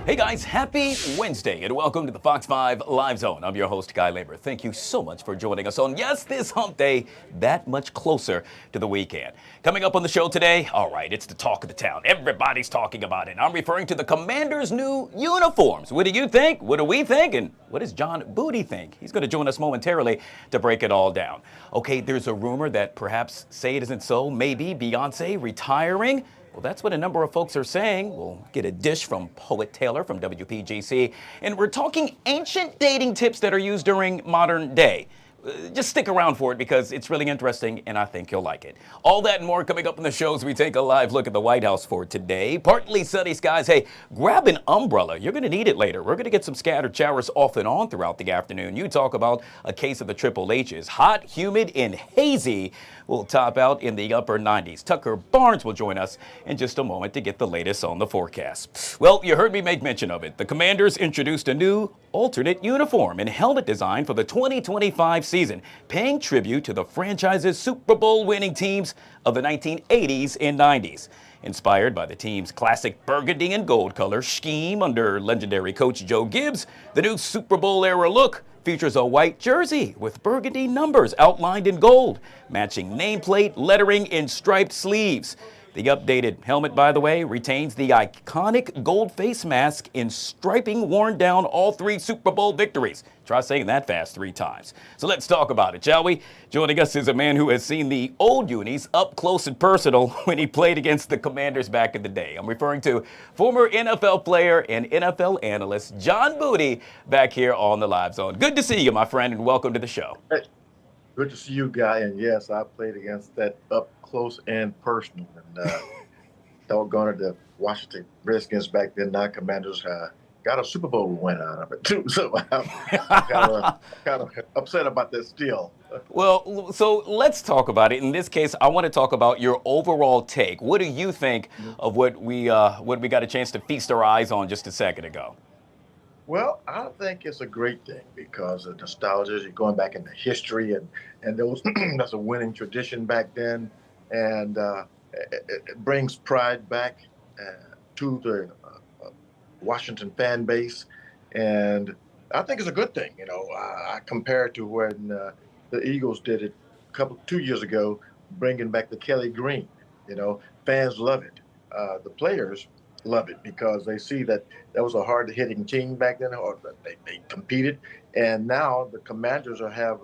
Hey guys, happy Wednesday and welcome to the Fox 5 Live Zone. I'm your host, Guy Lambert. Thank you so much for joining us on, yes, this hump day, that much closer to the weekend. Coming up on the show today, all right, it's the talk of the town. Everybody's talking about it. I'm referring to the Commanders' new uniforms. What do you think? What do we think? And what does John Booty think? He's going to join us momentarily to break it all down. Okay, there's a rumor that perhaps, say it isn't so, maybe Beyonce retiring. Well, that's what a number of folks are saying. We'll get a dish from Poet Taylor from WPGC. And we're talking ancient dating tips that are used during modern day. Just stick around for it because it's really interesting and I think you'll like it. All that and more coming up in the show as we take a live look at the White House for today. Partly sunny skies. Hey, grab an umbrella. You're going to need it later. We're going to get some scattered showers off and on throughout the afternoon. You talk about a case of the Triple H's. Hot, humid, and hazy will top out in the upper 90s. Tucker Barnes will join us in just a moment to get the latest on the forecast. Well, you heard me make mention of it. The Commanders introduced a new alternate uniform and helmet design for the 2025 season, paying tribute to the franchise's Super Bowl winning teams of the 1980s and 90s. Inspired by the team's classic burgundy and gold color scheme under legendary coach Joe Gibbs, the new Super Bowl era look features a white jersey with burgundy numbers outlined in gold, matching nameplate, lettering, and striped sleeves. The updated helmet, by the way, retains the iconic gold face mask in striping worn down all three Super Bowl victories. Try saying that fast 3 times. So let's talk about it, shall we? Joining us is a man who has seen the old unis up close and personal when he played against the Commanders back in the day. I'm referring to former NFL player and NFL analyst John Booty back here on the Live Zone. Good to see you, my friend, and welcome to the show. Hey, good to see you, Guy. And yes, I played against that up close and personal. And doggone it, the Washington Redskins back then, now Commanders, got a Super Bowl win out of it too. So I'm kind of upset about that still. Well, so let's talk about it. In this case, I want to talk about your overall take. What do you think of what we got a chance to feast our eyes on just a second ago? Well, I think it's a great thing because of nostalgia. You're going back into history, and those that's a winning tradition back then, and it brings pride back to the Washington fan base, and I think it's a good thing. You know, I compare it to when the Eagles did it 2 years ago, bringing back the Kelly Green. You know, fans love it. The players love it because they see that was a hard-hitting team back then, or they competed, and now the Commanders have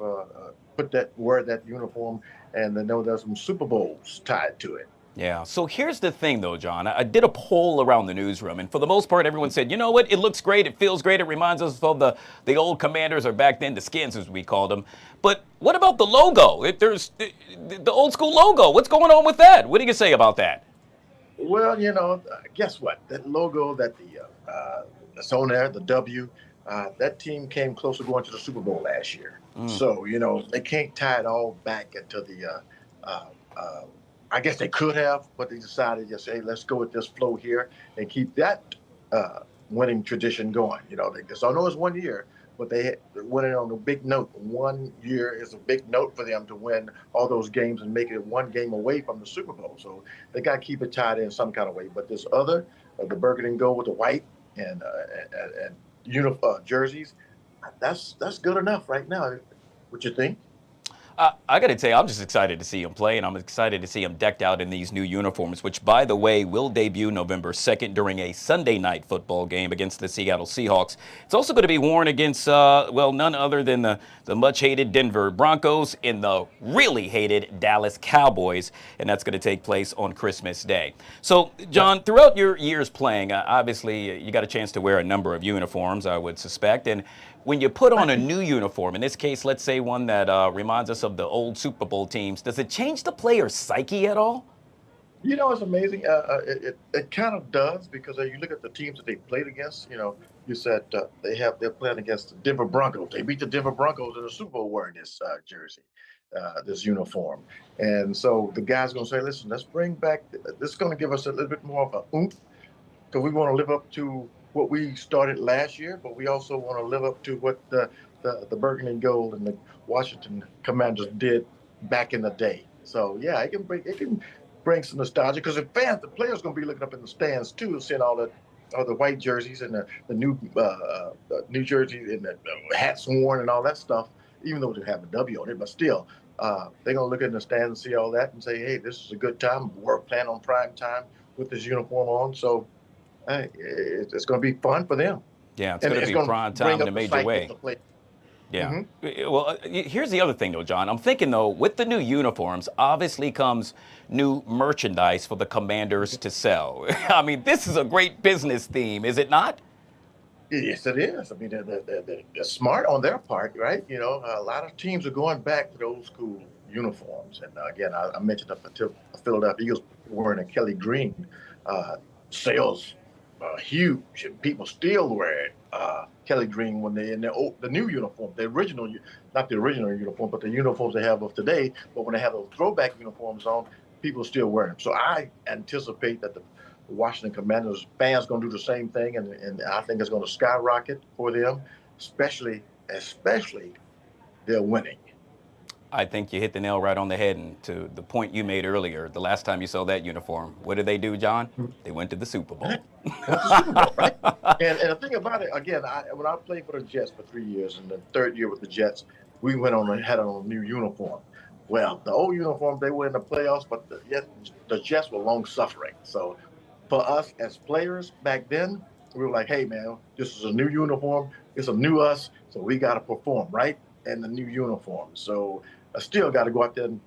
wear that uniform, and they know there's some Super Bowls tied to it. Yeah. So here's the thing, though, John. I did a poll around the newsroom, and for the most part, everyone said, you know what? It looks great. It feels great. It reminds us of the old Commanders, or back then the Skins, as we called them. But what about the logo? There's the old school logo. What's going on with that? What do you say about that? Well, you know, guess what? That logo that that's on there, the W, that team came close to going to the Super Bowl last year. So, you know, they can't tie it all back into the I guess they could have, but they decided just, hey, let's go with this flow here and keep that winning tradition going. You know, I know it's 1 year, but they went it on a big note. 1 year is a big note for them to win all those games and make it one game away from the Super Bowl. So they got to keep it tied in some kind of way. But this other, the burgundy and gold with the white and jerseys, that's good enough right now. What you think? I got to tell you, I'm just excited to see him play, and I'm excited to see him decked out in these new uniforms, which, by the way, will debut November 2nd during a Sunday night football game against the Seattle Seahawks. It's also going to be worn against, none other than the much-hated Denver Broncos and the really hated Dallas Cowboys, and that's going to take place on Christmas Day. So, John, throughout your years playing, obviously, you got a chance to wear a number of uniforms, I would suspect, and when you put on a new uniform, in this case, let's say one that reminds us of the old Super Bowl teams, does it change the player's psyche at all? You know, it's amazing. It kind of does because you look at the teams that they played against. You know, you said they're playing against the Denver Broncos. They beat the Denver Broncos in the Super Bowl wearing this jersey, this uniform. And so the guy's going to say, listen, let's bring back, this is going to give us a little bit more of a oomph because we want to live up to what we started last year, but we also want to live up to what the burgundy and gold and the Washington Commanders did back in the day. So yeah, it can bring some nostalgia because the players going to be looking up in the stands too, seeing all that or the white jerseys and the new jerseys and the hats worn and all that stuff, even though they have a W on it, but still, they're gonna look in the stands and see all that and say, hey, this is a good time. We're playing on prime time with this uniform on, so hey, it's gonna be fun for them. Yeah, it's And going to it's be gonna prime bring time in up a the major way. psyche of the play. Yeah. Well, here's the other thing, though, John. I'm thinking, though, with the new uniforms, obviously comes new merchandise for the Commanders to sell. I mean, this is a great business theme, is it not? Yes, it is. I mean, they're smart on their part, right? You know, a lot of teams are going back to the old school uniforms. And again, I mentioned up until the Philadelphia Eagles wearing a Kelly green. Sales huge, and people still wear Kelly green when they're in the new uniform, the original, not the original uniform, but the uniforms they have of today. But when they have those throwback uniforms on, people still wear them. So I anticipate that the Washington Commanders fans going to do the same thing, and I think it's going to skyrocket for them, especially they're winning. I think you hit the nail right on the head. And to the point you made earlier, the last time you saw that uniform, what did they do, John? They went to the Super Bowl. Right? And the thing about it, again, when I played for the Jets for 3 years, and the third year with the Jets, we had on a new uniform. Well, the old uniform, they were in the playoffs, but the Jets were long suffering. So for us as players back then, we were like, hey, man, this is a new uniform. It's a new us, so we got to perform, right? In the new uniform. So I still got to go out there and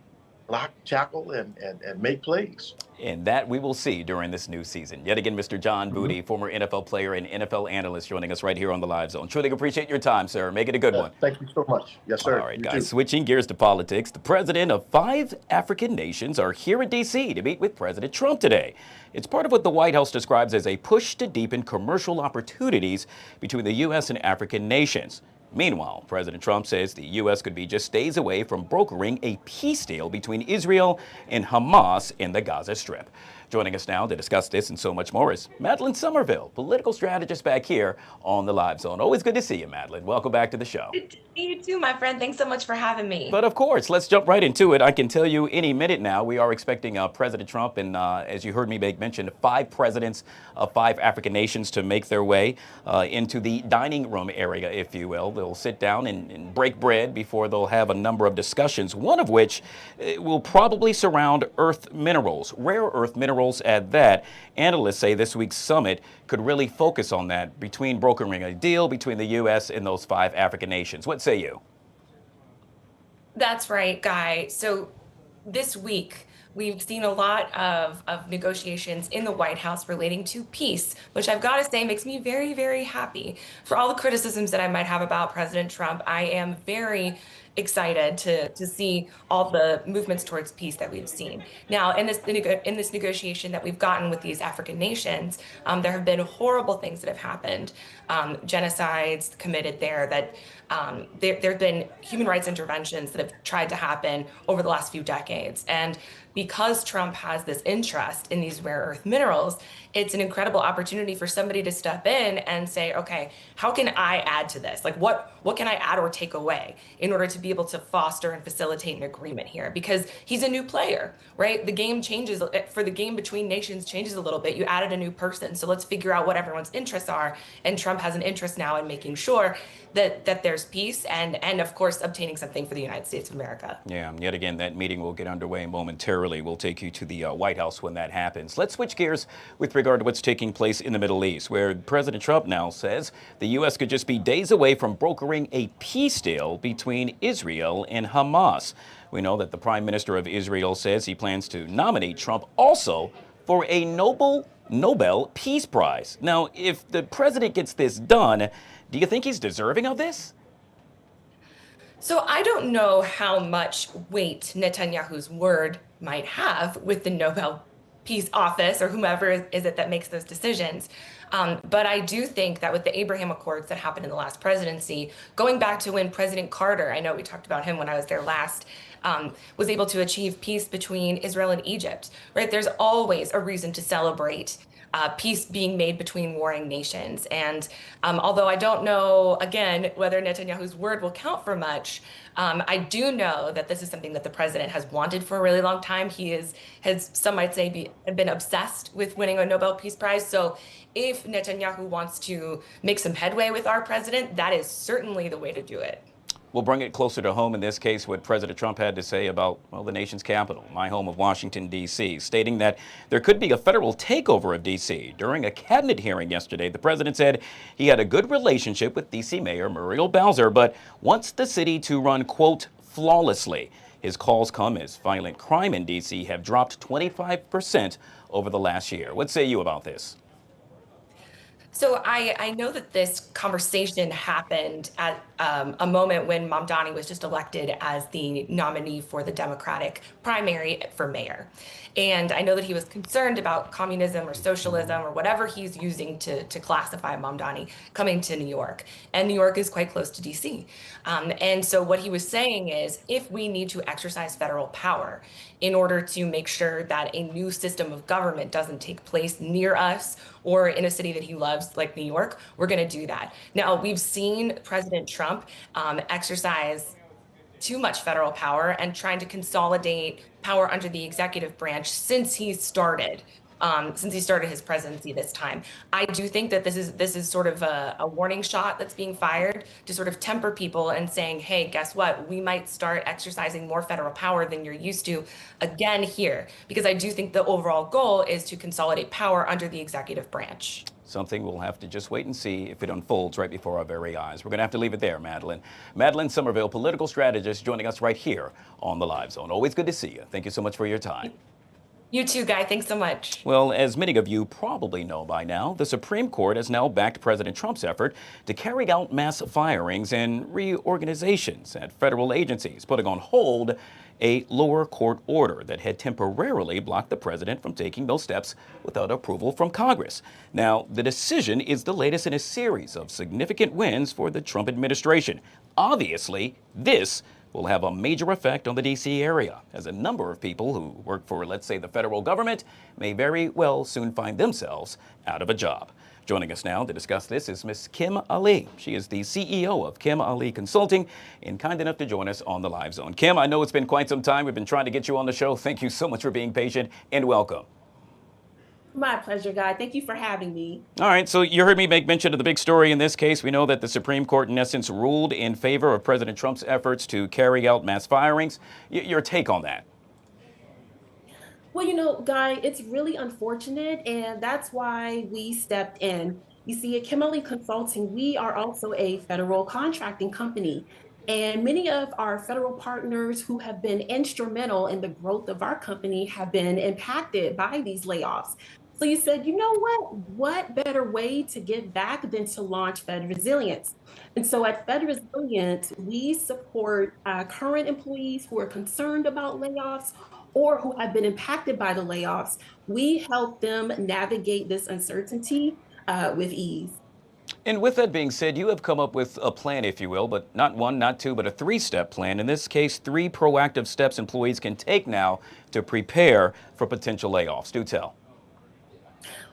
block, tackle, and make plays. And that we will see during this new season. Yet again, Mr. John Booty, former NFL player and NFL analyst, joining us right here on the Live Zone. Truly appreciate your time, sir. Make it a good one. Thank you so much. Yes, sir. All right, You guys, too. switching gears to politics. The president of 5 African nations are here in D.C. to meet with President Trump today. It's part of what the White House describes as a push to deepen commercial opportunities between the U.S. and African nations. Meanwhile, President Trump says the U.S. could be just days away from brokering a peace deal between Israel and Hamas in the Gaza Strip. Joining us now to discuss this and so much more is Madeline Somerville, political strategist back here on the Live Zone. Always good to see you, Madeline. Welcome back to the show. Good to see you too, my friend. Thanks so much for having me. But of course, let's jump right into it. I can tell you any minute now, we are expecting President Trump and, as you heard me make mention, 5 presidents of 5 African nations to make their way into the dining room area, if you will. They'll sit down and break bread before they'll have a number of discussions, one of which will probably surround earth minerals, rare earth minerals at that. Analysts say this week's summit could really focus on that, between brokering a deal between the U.S. and those 5 African nations. What say you? That's right, Guy. So this week, we've seen a lot of negotiations in the White House relating to peace, which I've got to say makes me very, very happy. For all the criticisms that I might have about President Trump, I am very excited to see all the movements towards peace that we've seen. Now, in this negotiation that we've gotten with these African nations, there have been horrible things that have happened, genocides committed there, that there have been human rights interventions that have tried to happen over the last few decades. And because Trump has this interest in these rare earth minerals, it's an incredible opportunity for somebody to step in and say, okay, how can I add to this? Like, what can I add or take away in order to be able to foster and facilitate an agreement here? Because he's a new player, right? The game changes, for the game between nations changes a little bit. You added a new person. So let's figure out what everyone's interests are. And Trump has an interest now in making sure that there's peace and of course, obtaining something for the United States of America. Yeah, yet again, that meeting will get underway momentarily. We'll take you to the White House when that happens. Let's switch gears with regard to what's taking place in the Middle East, where President Trump now says the U.S. could just be days away from brokering a peace deal between Israel and Hamas. We know that the Prime Minister of Israel says he plans to nominate Trump also for a Nobel Peace Prize. Now, if the president gets this done, do you think he's deserving of this? So I don't know how much weight Netanyahu's word might have with the Nobel Peace Office or whomever is it that makes those decisions. But I do think that with the Abraham Accords that happened in the last presidency, going back to when President Carter, I know we talked about him when I was there last, was able to achieve peace between Israel and Egypt, right? There's always a reason to celebrate peace being made between warring nations. And although I don't know, again, whether Netanyahu's word will count for much, I do know that this is something that the president has wanted for a really long time. He has, some might say, been obsessed with winning a Nobel Peace Prize. So if Netanyahu wants to make some headway with our president, that is certainly the way to do it. We'll bring it closer to home in this case, what President Trump had to say about, well, the nation's capital, my home of Washington, D.C., stating that there could be a federal takeover of D.C. During a cabinet hearing yesterday, the president said he had a good relationship with D.C. Mayor Muriel Bowser, but wants the city to run, quote, flawlessly. His calls come as violent crime in D.C. have dropped 25% over the last year. What say you about this? So I know that this conversation happened at a moment when Mamdani was just elected as the nominee for the Democratic primary for mayor. And I know that he was concerned about communism or socialism or whatever he's using to classify Mamdani coming to New York. And New York is quite close to DC. And so what he was saying is, if we need to exercise federal power in order to make sure that a new system of government doesn't take place near us or in a city that he loves, like New York, we're going to do that. Now, we've seen President Trump exercise too much federal power and trying to consolidate power under the executive branch since he started his presidency this time. I do think that this is sort of a warning shot that's being fired to sort of temper people and saying, hey, guess what? We might start exercising more federal power than you're used to again here, because I do think the overall goal is to consolidate power under the executive branch. Something we'll have to just wait and see if it unfolds right before our very eyes. We're going to have to leave it there, Madeline. Madeline Somerville, political strategist, joining us right here on the Live Zone. Always good to see you. Thank you so much for your time. You too, Guy. Thanks so much. Well, as many of you probably know by now, the Supreme Court has now backed President Trump's effort to carry out mass firings and reorganizations at federal agencies, putting on hold a lower court order that had temporarily blocked the president from taking those steps without approval from Congress. Now, the decision is the latest in a series of significant wins for the Trump administration. Obviously, this will have a major effect on the D.C. area, as a number of people who work for, let's say, the federal government may very well soon find themselves out of a job. Joining us now to discuss this is Ms. Kim Ali. She is the CEO of Kim Ali Consulting and kind enough to join us on the Live Zone. Kim, I know it's been quite some time. We've been trying to get you on the show. Thank you so much for being patient and welcome. My pleasure, Guy. Thank you for having me. All right, so you heard me make mention of the big story in this case. We know that the Supreme Court, in essence, ruled in favor of President Trump's efforts to carry out mass firings. Your take on that? Well, you know, Guy, it's really unfortunate, and that's why we stepped in. You see, at Kim Ali Consulting, we are also a federal contracting company. And many of our federal partners who have been instrumental in the growth of our company have been impacted by these layoffs. So you said, you know what better way to give back than to launch Fed Resilience? And so at Fed Resilience, we support current employees who are concerned about layoffs or who have been impacted by the layoffs. We help them navigate this uncertainty with ease. And with that being said, you have come up with a plan, if you will, but not one, not two, but a three-step plan. In this case, 3 proactive steps employees can take now to prepare for potential layoffs. Do tell.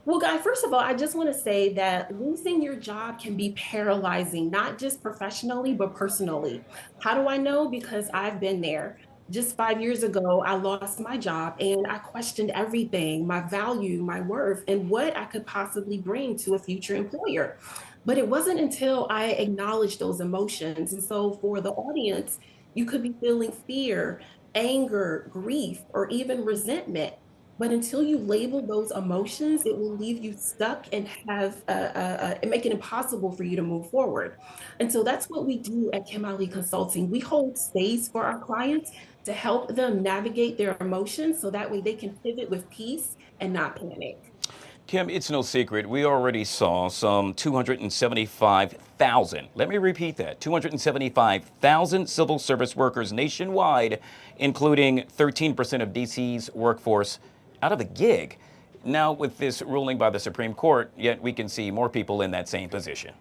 Well, Guy, first of all, I just want to say that losing your job can be paralyzing, not just professionally, but personally. How do I know? Because I've been there. Just 5 years ago, I lost my job and I questioned everything, my value, my worth, and what I could possibly bring to a future employer. But it wasn't until I acknowledged those emotions. And so for the audience, you could be feeling fear, anger, grief, or even resentment. But until you label those emotions, it will leave you stuck and make it impossible for you to move forward. And so that's what we do at Kim Ali Consulting. We hold space for our clients to help them navigate their emotions so that way they can pivot with peace and not panic. Kim, it's no secret. We already saw some 275,000. Let me repeat that. 275,000 civil service workers nationwide, including 13% of DC's workforce, out of a gig. Now, with this ruling by the Supreme Court, yet we can see more people in that same position.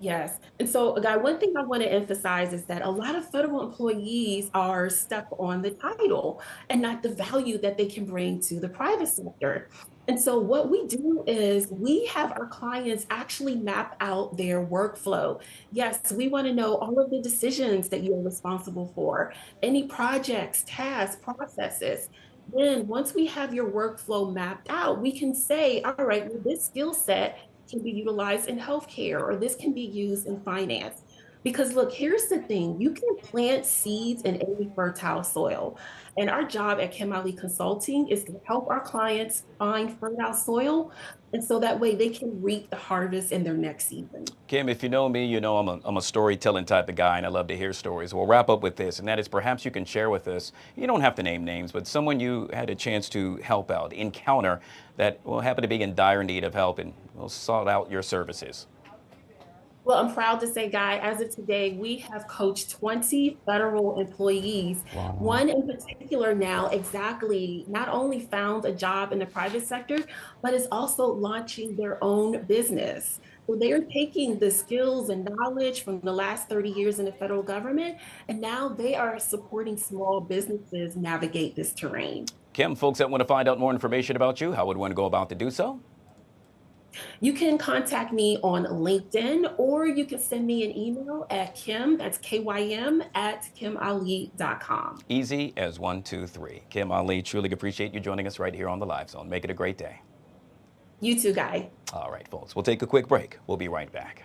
Yes. And so, Guy, one thing I want to emphasize is that a lot of federal employees are stuck on the title and not the value that they can bring to the private sector. And so, what we do is we have our clients actually map out their workflow. Yes, we want to know all of the decisions that you're responsible for, any projects, tasks, processes. Then, once we have your workflow mapped out, we can say, all right, well, this skill set can be utilized in healthcare or this can be used in finance. Because look, here's the thing, you can plant seeds in any fertile soil. And our job at Kim Ali Consulting is to help our clients find fertile soil. And so that way they can reap the harvest in their next season. Kim, if you know me, you know I'm a storytelling type of guy, and I love to hear stories. We'll wrap up with this, and that is perhaps you can share with us, you don't have to name names, but someone you had a chance to help out, encounter, that will happen to be in dire need of help and will sought out your services. Well, I'm proud to say, Guy, as of today, we have coached 20 federal employees. Wow. One in particular now exactly not only found a job in the private sector, but is also launching their own business. So they are taking the skills and knowledge from the last 30 years in the federal government, and now they are supporting small businesses navigate this terrain. Kim, folks that want to find out more information about you, how would one go about to do so? You can contact me on LinkedIn, or you can send me an email at Kim, that's KYM, at KimAli.com. Easy as 1, 2, 3. Kim Ali, truly appreciate you joining us right here on the Live Zone. Make it a great day. You too, Guy. All right, folks, we'll take a quick break. We'll be right back.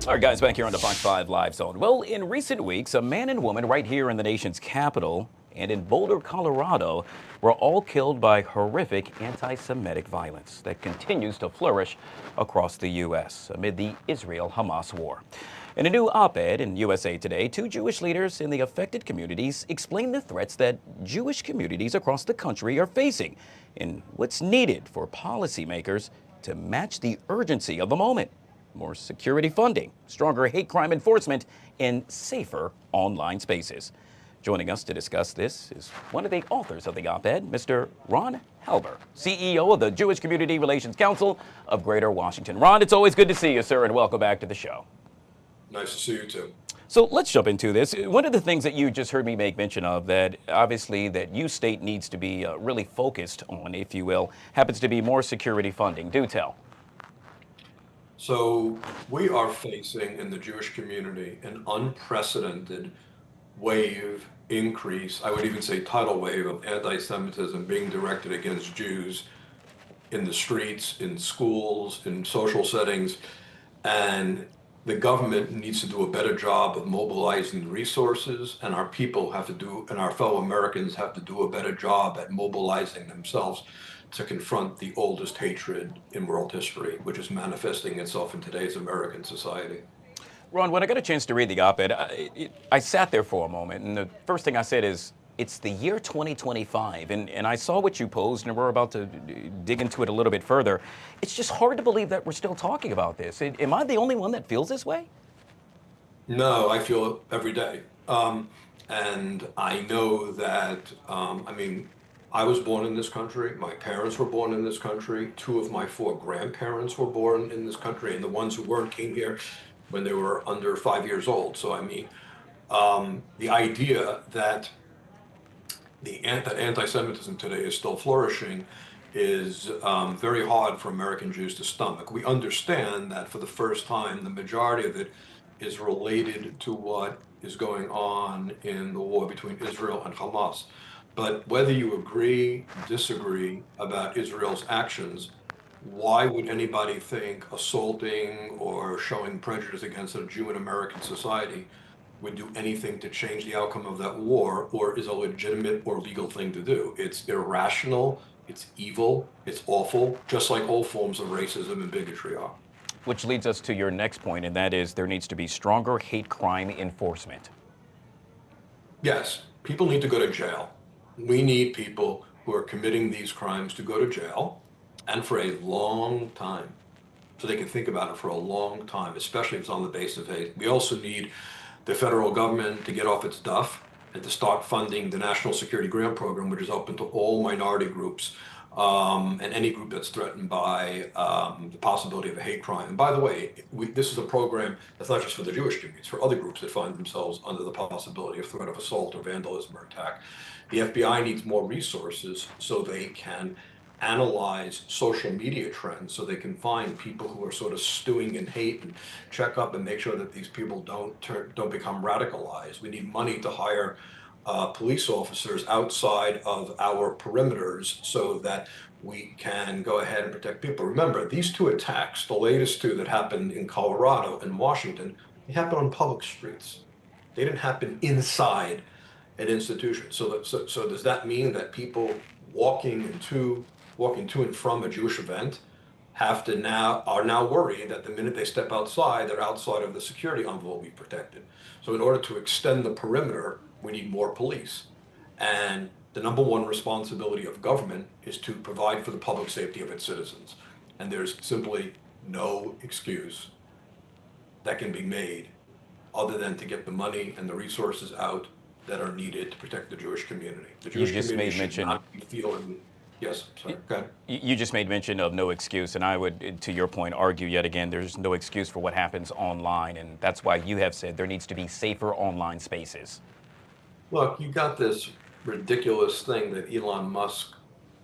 All right, guys, back here on the Fox 5 Live Zone. Well, in recent weeks, a man and woman right here in the nation's capital and in Boulder, Colorado, were all killed by horrific anti-Semitic violence that continues to flourish across the U.S. amid the Israel-Hamas war. In a new op-ed in USA Today, 2 Jewish leaders in the affected communities explain the threats that Jewish communities across the country are facing and what's needed for policymakers to match the urgency of the moment. More security funding, stronger hate crime enforcement, and safer online spaces. Joining us to discuss this is one of the authors of the op-ed, Mr. Ron Halber, CEO of the Jewish Community Relations Council of Greater Washington. Ron, it's always good to see you, sir, and welcome back to the show. Nice to see you too. So let's jump into this. One of the things that you just heard me make mention of that obviously that you state needs to be really focused on, if you will, happens to be more security funding. Do tell. So we are facing in the Jewish community an unprecedented wave increase, I would even say tidal wave of anti-Semitism being directed against Jews in the streets, in schools, in social settings. And the government needs to do a better job of mobilizing resources, and our people have to do, and our fellow Americans have to do a better job at mobilizing themselves to confront the oldest hatred in world history, which is manifesting itself in today's American society. Ron, when I got a chance to read the op-ed, I sat there for a moment, and the first thing I said is, it's the year 2025, and I saw what you posed, and we're about to dig into it a little bit further. It's just hard to believe that we're still talking about this. Am I the only one that feels this way? No, I feel it every day. And I know that, I was born in this country. My parents were born in this country. 2 of my 4 grandparents were born in this country, and the ones who weren't came here when they were under 5 years old. So, the idea that that anti-Semitism today is still flourishing is very hard for American Jews to stomach. We understand that for the first time, the majority of it is related to what is going on in the war between Israel and Hamas. But whether you agree, disagree about Israel's actions, why would anybody think assaulting or showing prejudice against a Jew in American society would do anything to change the outcome of that war, or is a legitimate or legal thing to do? It's irrational, it's evil, it's awful, just like all forms of racism and bigotry are. Which leads us to your next point, and that is there needs to be stronger hate crime enforcement. Yes, people need to go to jail. We need people who are committing these crimes to go to jail, and for a long time, so they can think about it for a long time, especially if it's on the basis of hate. We also need the federal government to get off its duff and to start funding the National Security Grant Program, which is open to all minority groups and any group that's threatened by the possibility of a hate crime. And by the way, this is a program that's not just for the Jewish community, it's for other groups that find themselves under the possibility of threat of assault or vandalism or attack. The FBI needs more resources so they can analyze social media trends, so they can find people who are sort of stewing in hate and check up and make sure that these people don't become radicalized. We need money to hire police officers outside of our perimeters so that we can go ahead and protect people. Remember, these 2 attacks, the latest 2 that happened in Colorado and Washington, they happened on public streets. They didn't happen inside an institution. So does that mean that people walking to and from a Jewish event are now worried that the minute they step outside, they're outside of the security envelope we protected? So in order to extend the perimeter, we need more police. And the number 1 responsibility of government is to provide for the public safety of its citizens. And there's simply no excuse that can be made other than to get the money and the resources out that are needed to protect the Jewish community. The Jewish community should not be feeling. Yes, sorry, go ahead. You just made mention of no excuse, and I would, to your point, argue yet again, there's no excuse for what happens online, and that's why you have said there needs to be safer online spaces. Look, you got this ridiculous thing that Elon Musk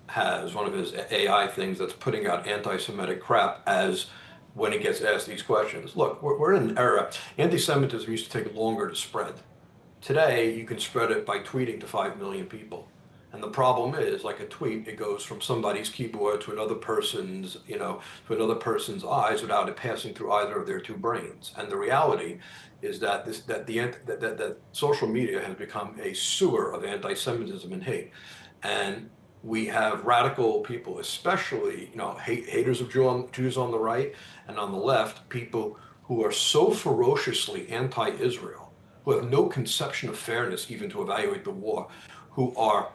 has, one of his AI things that's putting out anti-Semitic crap as when he gets asked these questions. Look, we're in an era, anti-Semitism used to take longer to spread. Today, you can spread it by tweeting to 5 million people. And the problem is, like a tweet, it goes from somebody's keyboard to another person's, to another person's eyes without it passing through either of their 2 brains. And the reality is that that social media has become a sewer of anti-Semitism and hate. And we have radical people, especially, haters of Jews on the right, and on the left, people who are so ferociously anti-Israel, who have no conception of fairness even to evaluate the war, who are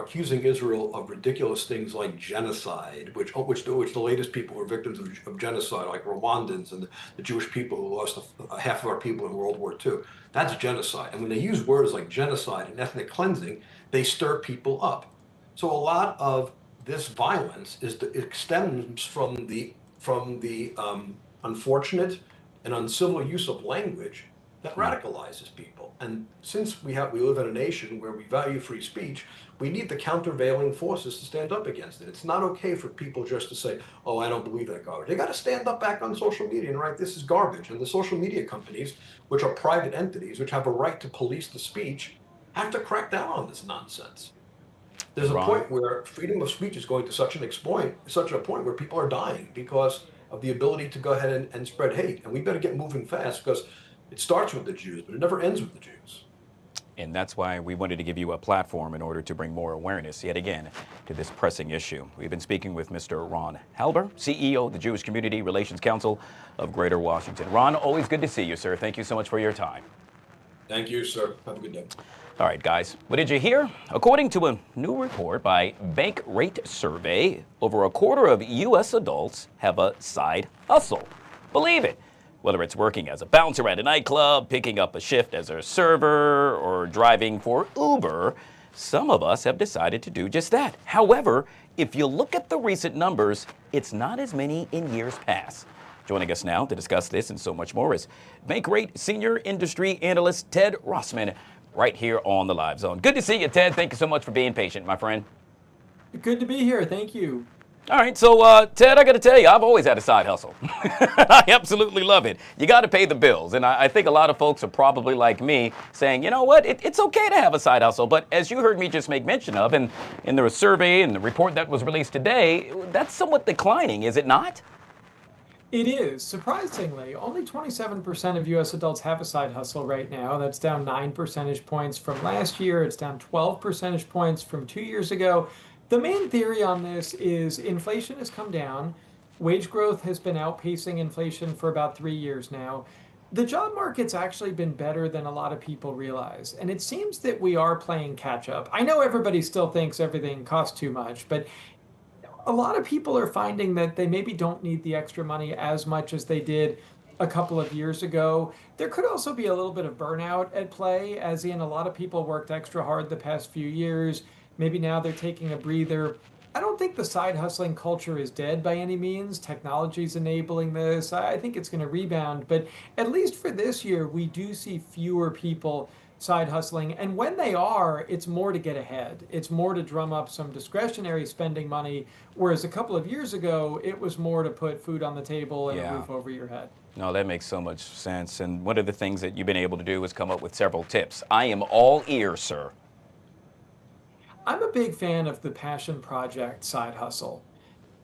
accusing Israel of ridiculous things like genocide, which the latest people were victims of genocide, like Rwandans and the Jewish people who lost half of our people in World War II. That's genocide. And when they use words like genocide and ethnic cleansing, they stir people up. So a lot of this violence stems from the unfortunate and uncivil use of language that radicalizes people. And since we live in a nation where we value free speech, we need the countervailing forces to stand up against it. It's not okay for people just to say, oh, I don't believe that garbage. They got to stand up back on social media and write, this is garbage. And the social media companies, which are private entities, which have a right to police the speech, have to crack down on this nonsense. There's a point where freedom of speech is going to such a point where people are dying because of the ability to go ahead and spread hate. And we better get moving fast, because it starts with the Jews, but it never ends with the Jews. And that's why we wanted to give you a platform in order to bring more awareness, yet again, to this pressing issue. We've been speaking with Mr. Ron Halber, CEO of the Jewish Community Relations Council of Greater Washington. Ron, always good to see you, sir. Thank you so much for your time. Thank you, sir. Have a good day. All right, guys, what did you hear? According to a new report by Bank Rate Survey, over a quarter of U.S. adults have a side hustle. Believe it. Whether it's working as a bouncer at a nightclub, picking up a shift as a server, or driving for Uber, some of us have decided to do just that. However, if you look at the recent numbers, it's not as many in years past. Joining us now to discuss this and so much more is Bankrate Senior Industry Analyst Ted Rossman, right here on the Live Zone. Good to see you, Ted. Thank you so much for being patient, my friend. Good to be here. Thank you. All right, so Ted, I got to tell you, I've always had a side hustle. I absolutely love it. You got to pay the bills, and I think a lot of folks are probably like me, saying, you know what, it's okay to have a side hustle, but as you heard me just make mention of, and in the survey and the report that was released today, that's somewhat declining, is it not? It is. Surprisingly, only 27% of U.S. adults have a side hustle right now. That's down 9 percentage points from last year. It's down 12 percentage points from 2 years ago. The main theory on this is inflation has come down. Wage growth has been outpacing inflation for about 3 years now. The job market's actually been better than a lot of people realize. And it seems that we are playing catch up. I know everybody still thinks everything costs too much, but a lot of people are finding that they maybe don't need the extra money as much as they did a couple of years ago. There could also be a little bit of burnout at play, as in a lot of people worked extra hard the past few years. Maybe now they're taking a breather. I don't think the side hustling culture is dead by any means. Technology's enabling this. I think it's going to rebound. But at least for this year, we do see fewer people side hustling. And when they are, it's more to get ahead. It's more to drum up some discretionary spending money. Whereas a couple of years ago, it was more to put food on the table and a roof over your head. No, that makes so much sense. And one of the things that you've been able to do is come up with several tips. I am all ears, sir. I'm a big fan of the passion project side hustle.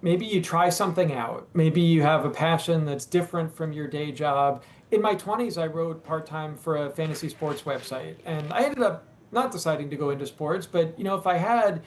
Maybe you try something out. Maybe you have a passion that's different from your day job. In my 20s, I wrote part-time for a fantasy sports website, and I ended up not deciding to go into sports, but if I had,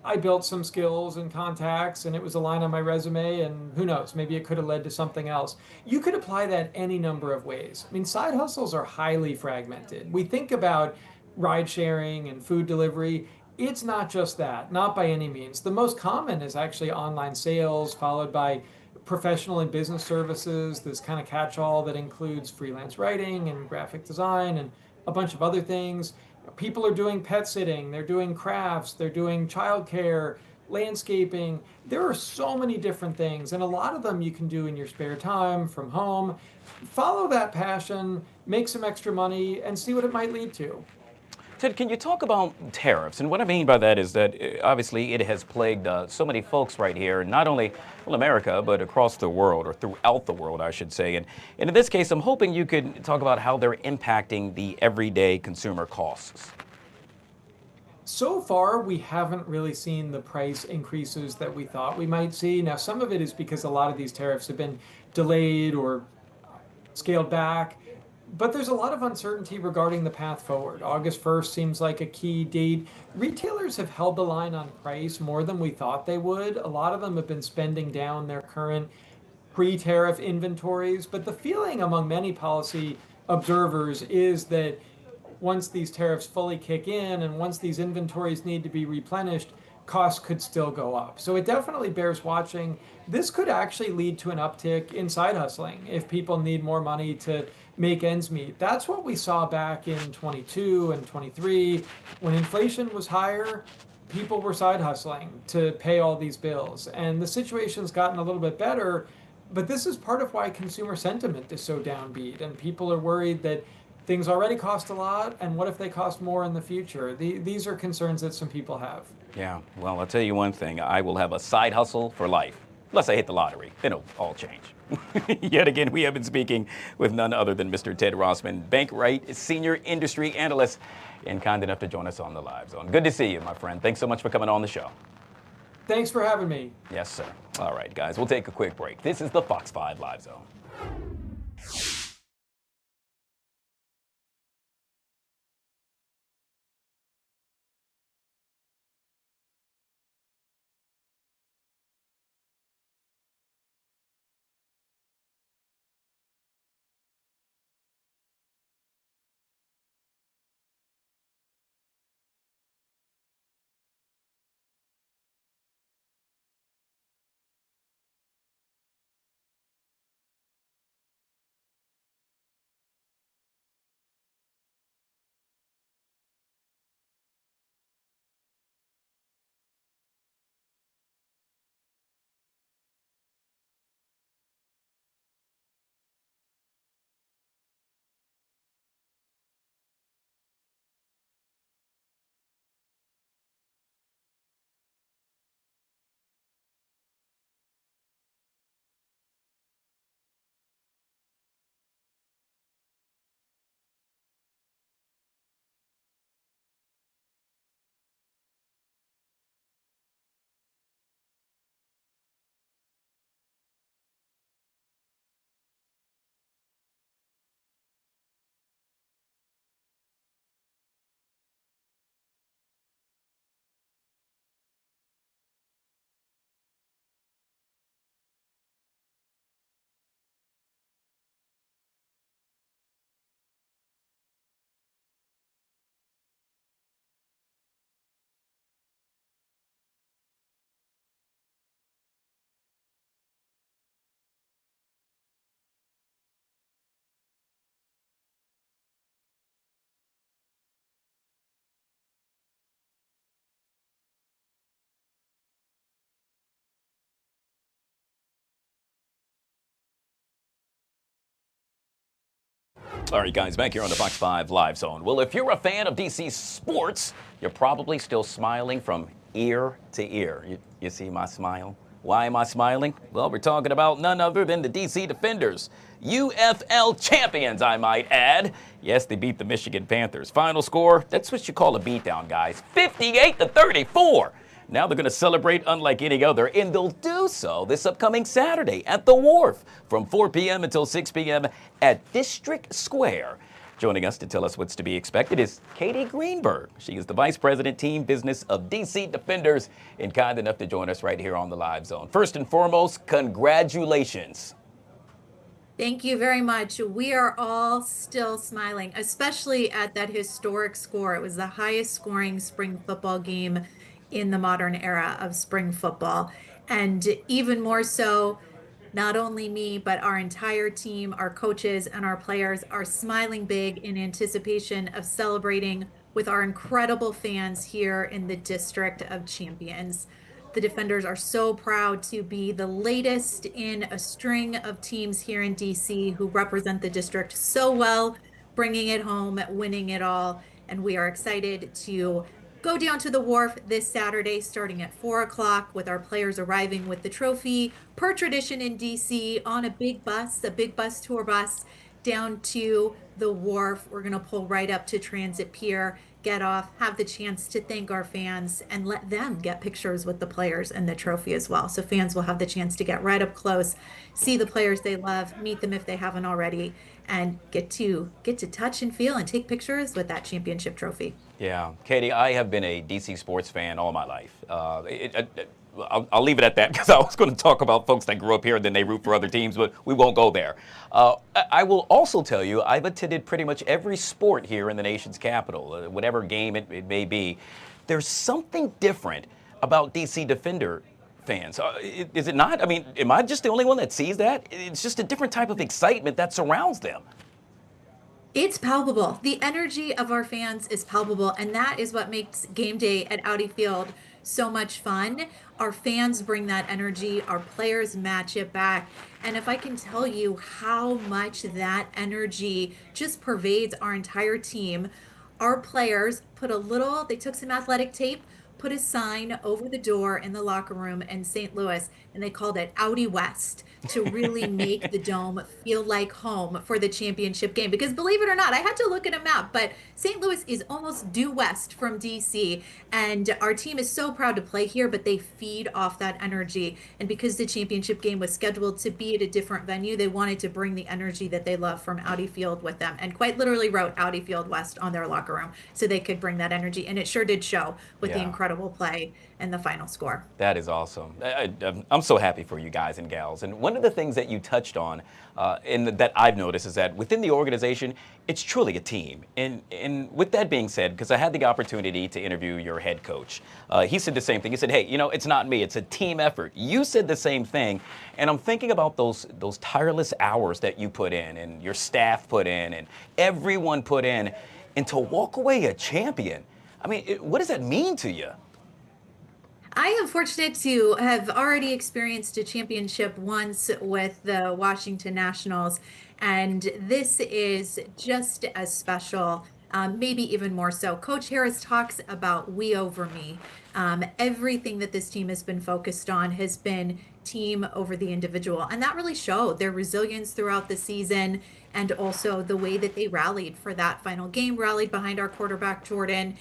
I built some skills and contacts, and it was a line on my resume, and who knows, maybe it could have led to something else. You could apply that any number of ways. I mean, side hustles are highly fragmented. We think about ride sharing and food delivery. It's not just that, not by any means. The most common is actually online sales, followed by professional and business services, this kind of catch-all that includes freelance writing and graphic design and a bunch of other things. People are doing pet sitting, they're doing crafts, they're doing childcare, landscaping. There are so many different things, and a lot of them you can do in your spare time from home. Follow that passion, make some extra money, and see what it might lead to. Ted, can you talk about tariffs? And what I mean by that is that obviously it has plagued so many folks right here, not only America, but across the world, or throughout the world, I should say. And in this case, I'm hoping you could talk about how they're impacting the everyday consumer costs. So far, we haven't really seen the price increases that we thought we might see. Now, some of it is because a lot of these tariffs have been delayed or scaled back. But there's a lot of uncertainty regarding the path forward. August 1st seems like a key date. Retailers have held the line on price more than we thought they would. A lot of them have been spending down their current pre-tariff inventories. But the feeling among many policy observers is that once these tariffs fully kick in and once these inventories need to be replenished, costs could still go up. So it definitely bears watching. This could actually lead to an uptick in side hustling if people need more money to make ends meet. That's what we saw back in 22 and 23. When inflation was higher, people were side hustling to pay all these bills. And the situation's gotten a little bit better, but this is part of why consumer sentiment is so downbeat. And people are worried that things already cost a lot, and what if they cost more in the future? These are concerns that some people have. Yeah, well, I'll tell you one thing. I will have a side hustle for life, unless I hit the lottery. Then it'll all change. Yet again, we have been speaking with none other than Mr. Ted Rossman, Bankrate Senior Industry Analyst, and kind enough to join us on the Live Zone. Good to see you, my friend. Thanks so much for coming on the show. Thanks for having me. Yes, sir. All right, guys, we'll take a quick break. This is the Fox 5 Live Zone. All right, guys, back here on the Fox 5 Live Zone. Well, if you're a fan of DC sports, you're probably still smiling from ear to ear. You see my smile? Why am I smiling? Well, we're talking about none other than the DC Defenders. UFL champions, I might add. Yes, they beat the Michigan Panthers. Final score, that's what you call a beatdown, guys. 58-34. Now they're going to celebrate unlike any other, and they'll do so this upcoming Saturday at the Wharf from 4 p.m. until 6 p.m. at District Square. Joining us to tell us what's to be expected is Katie Greenberg. She is the Vice President, Team Business of DC Defenders, and kind enough to join us right here on the Live Zone. First and foremost, congratulations. Thank you very much. We are all still smiling, especially at that historic score. It was the highest scoring spring football game in the modern era of spring football. And even more so, not only me, but our entire team, our coaches and our players are smiling big in anticipation of celebrating with our incredible fans here in the District of Champions. The Defenders are so proud to be the latest in a string of teams here in DC who represent the district so well, bringing it home, winning it all. And we are excited to go down to the Wharf this Saturday starting at 4 o'clock with our players arriving with the trophy per tradition in DC on a big bus tour bus down to the Wharf. We're going to pull right up to Transit Pier, get off, have the chance to thank our fans and let them get pictures with the players and the trophy as well. So fans will have the chance to get right up close, see the players they love, meet them if they haven't already, and get to touch and feel and take pictures with that championship trophy. Yeah, Katie, I have been a DC sports fan all my life. I'll leave it at that because I was going to talk about folks that grew up here and then they root for other teams, but we won't go there. I will also tell you I've attended pretty much every sport here in the nation's capital, whatever game it may be. There's something different about DC Defender fans. Is it not? I mean, am I just the only one that sees that? It's just a different type of excitement that surrounds them. It's palpable. The energy of our fans is palpable, and that is what makes game day at Audi Field so much fun. Our fans bring that energy, our players match it back. And if I can tell you how much that energy just pervades our entire team, our players they took some athletic tape, put a sign over the door in the locker room in St. Louis, and they called it Audi West to really make the dome feel like home for the championship game. Because believe it or not, I had to look at a map, but St. Louis is almost due west from DC, and our team is so proud to play here, but they feed off that energy. And because the championship game was scheduled to be at a different venue, they wanted to bring the energy that they love from Audi Field with them, and quite literally wrote Audi Field West on their locker room so they could bring that energy. And it sure did show with the incredible play and the final score. That is awesome. I'm so happy for you guys and gals. And one of the things that you touched on that I've noticed is that within the organization, it's truly a team. And with that being said, because I had the opportunity to interview your head coach, he said the same thing. He said, hey, you know, it's not me, it's a team effort. You said the same thing. And I'm thinking about those tireless hours that you put in and your staff put in and everyone put in, and to walk away a champion. I mean, what does that mean to you? I am fortunate to have already experienced a championship once with the Washington Nationals, and this is just as special, maybe even more so. Coach Harris talks about we over me. Everything that this team has been focused on has been team over the individual, and that really showed their resilience throughout the season, and also the way that they rallied for that final game, rallied behind our quarterback Jordan,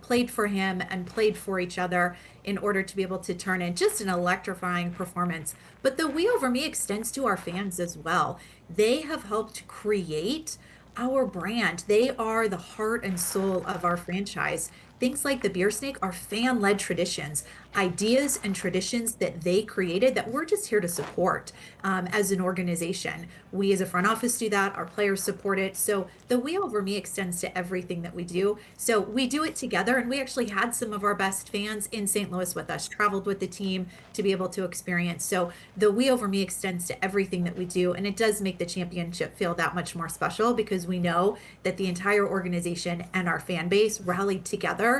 played for him and played for each other in order to be able to turn in just an electrifying performance. But the we over me extends to our fans as well. They have helped create our brand. They are the heart and soul of our franchise. Things like the beer snake are fan-led traditions, ideas and traditions that they created that we're just here to support as an organization. We as a front office do that, our players support it. So the we over me extends to everything that we do. So we do it together, and we actually had some of our best fans in St. Louis with us, traveled with the team to be able to experience. So the we over me extends to everything that we do, and it does make the championship feel that much more special because we know that the entire organization and our fan base rallied together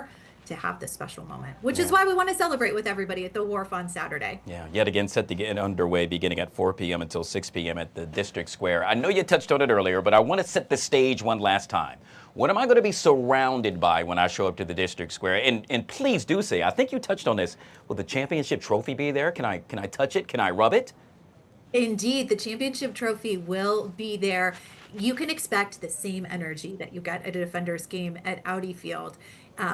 to have this special moment, which is why we want to celebrate with everybody at the Wharf on Saturday. Yeah, yet again set to get underway beginning at 4 p.m. until 6 p.m. at the District Square. I know you touched on it earlier, but I want to set the stage one last time. What am I going to be surrounded by when I show up to the District Square? And please do say, I think you touched on this, will the championship trophy be there? Can I touch it? Can I rub it? Indeed, the championship trophy will be there. You can expect the same energy that you get at a Defenders game at Audi Field.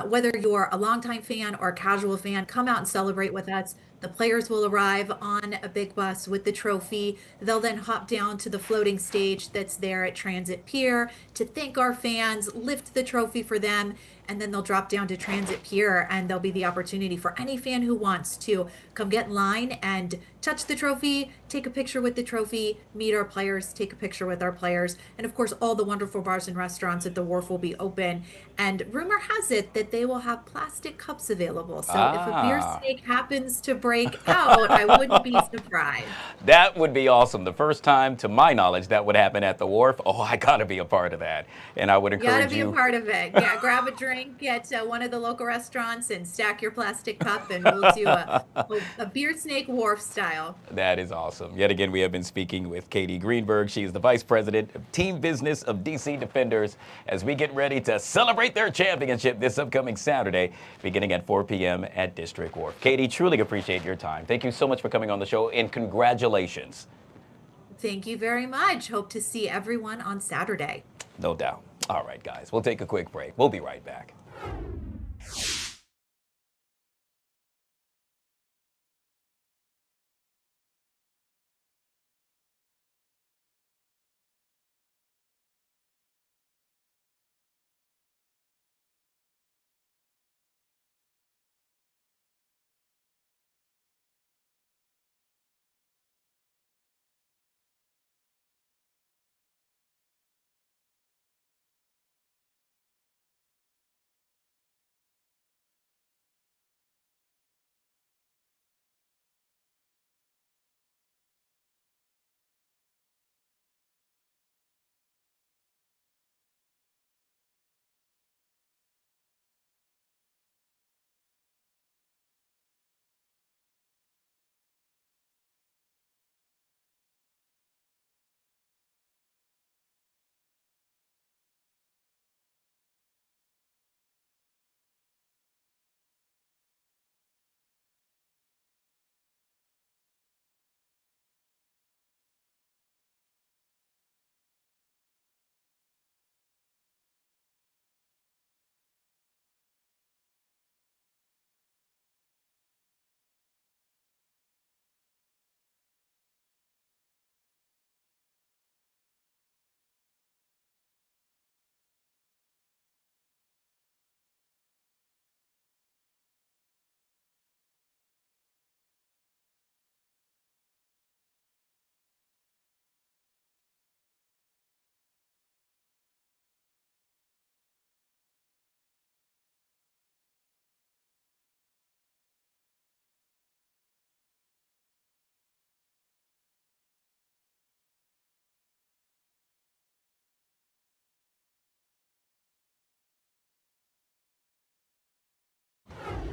Whether you're a longtime fan or a casual fan, come out and celebrate with us. The players will arrive on a big bus with the trophy. They'll then hop down to the floating stage that's there at Transit Pier to thank our fans, lift the trophy for them, and then they'll drop down to Transit Pier, and there'll be the opportunity for any fan who wants to come get in line and touch the trophy, take a picture with the trophy, meet our players, take a picture with our players. And of course, all the wonderful bars and restaurants at the Wharf will be open. And rumor has it that they will have plastic cups available. So if a beer snake happens to break out, I wouldn't be surprised. That would be awesome. The first time, to my knowledge, that would happen at the Wharf. Oh, I got to be a part of that. And I would encourage you. Got to be a part of it. Yeah, grab a drink at one of the local restaurants and stack your plastic cup, and we'll do a beer snake Wharf style. That is awesome. Yet again, we have been speaking with Katie Greenberg. She is the Vice President of Team Business of DC Defenders as we get ready to celebrate their championship this upcoming Saturday, beginning at 4 p.m. at District Wharf. Katie, truly appreciate your time. Thank you so much for coming on the show, and congratulations. Thank you very much. Hope to see everyone on Saturday. No doubt. All right, guys, we'll take a quick break. We'll be right back.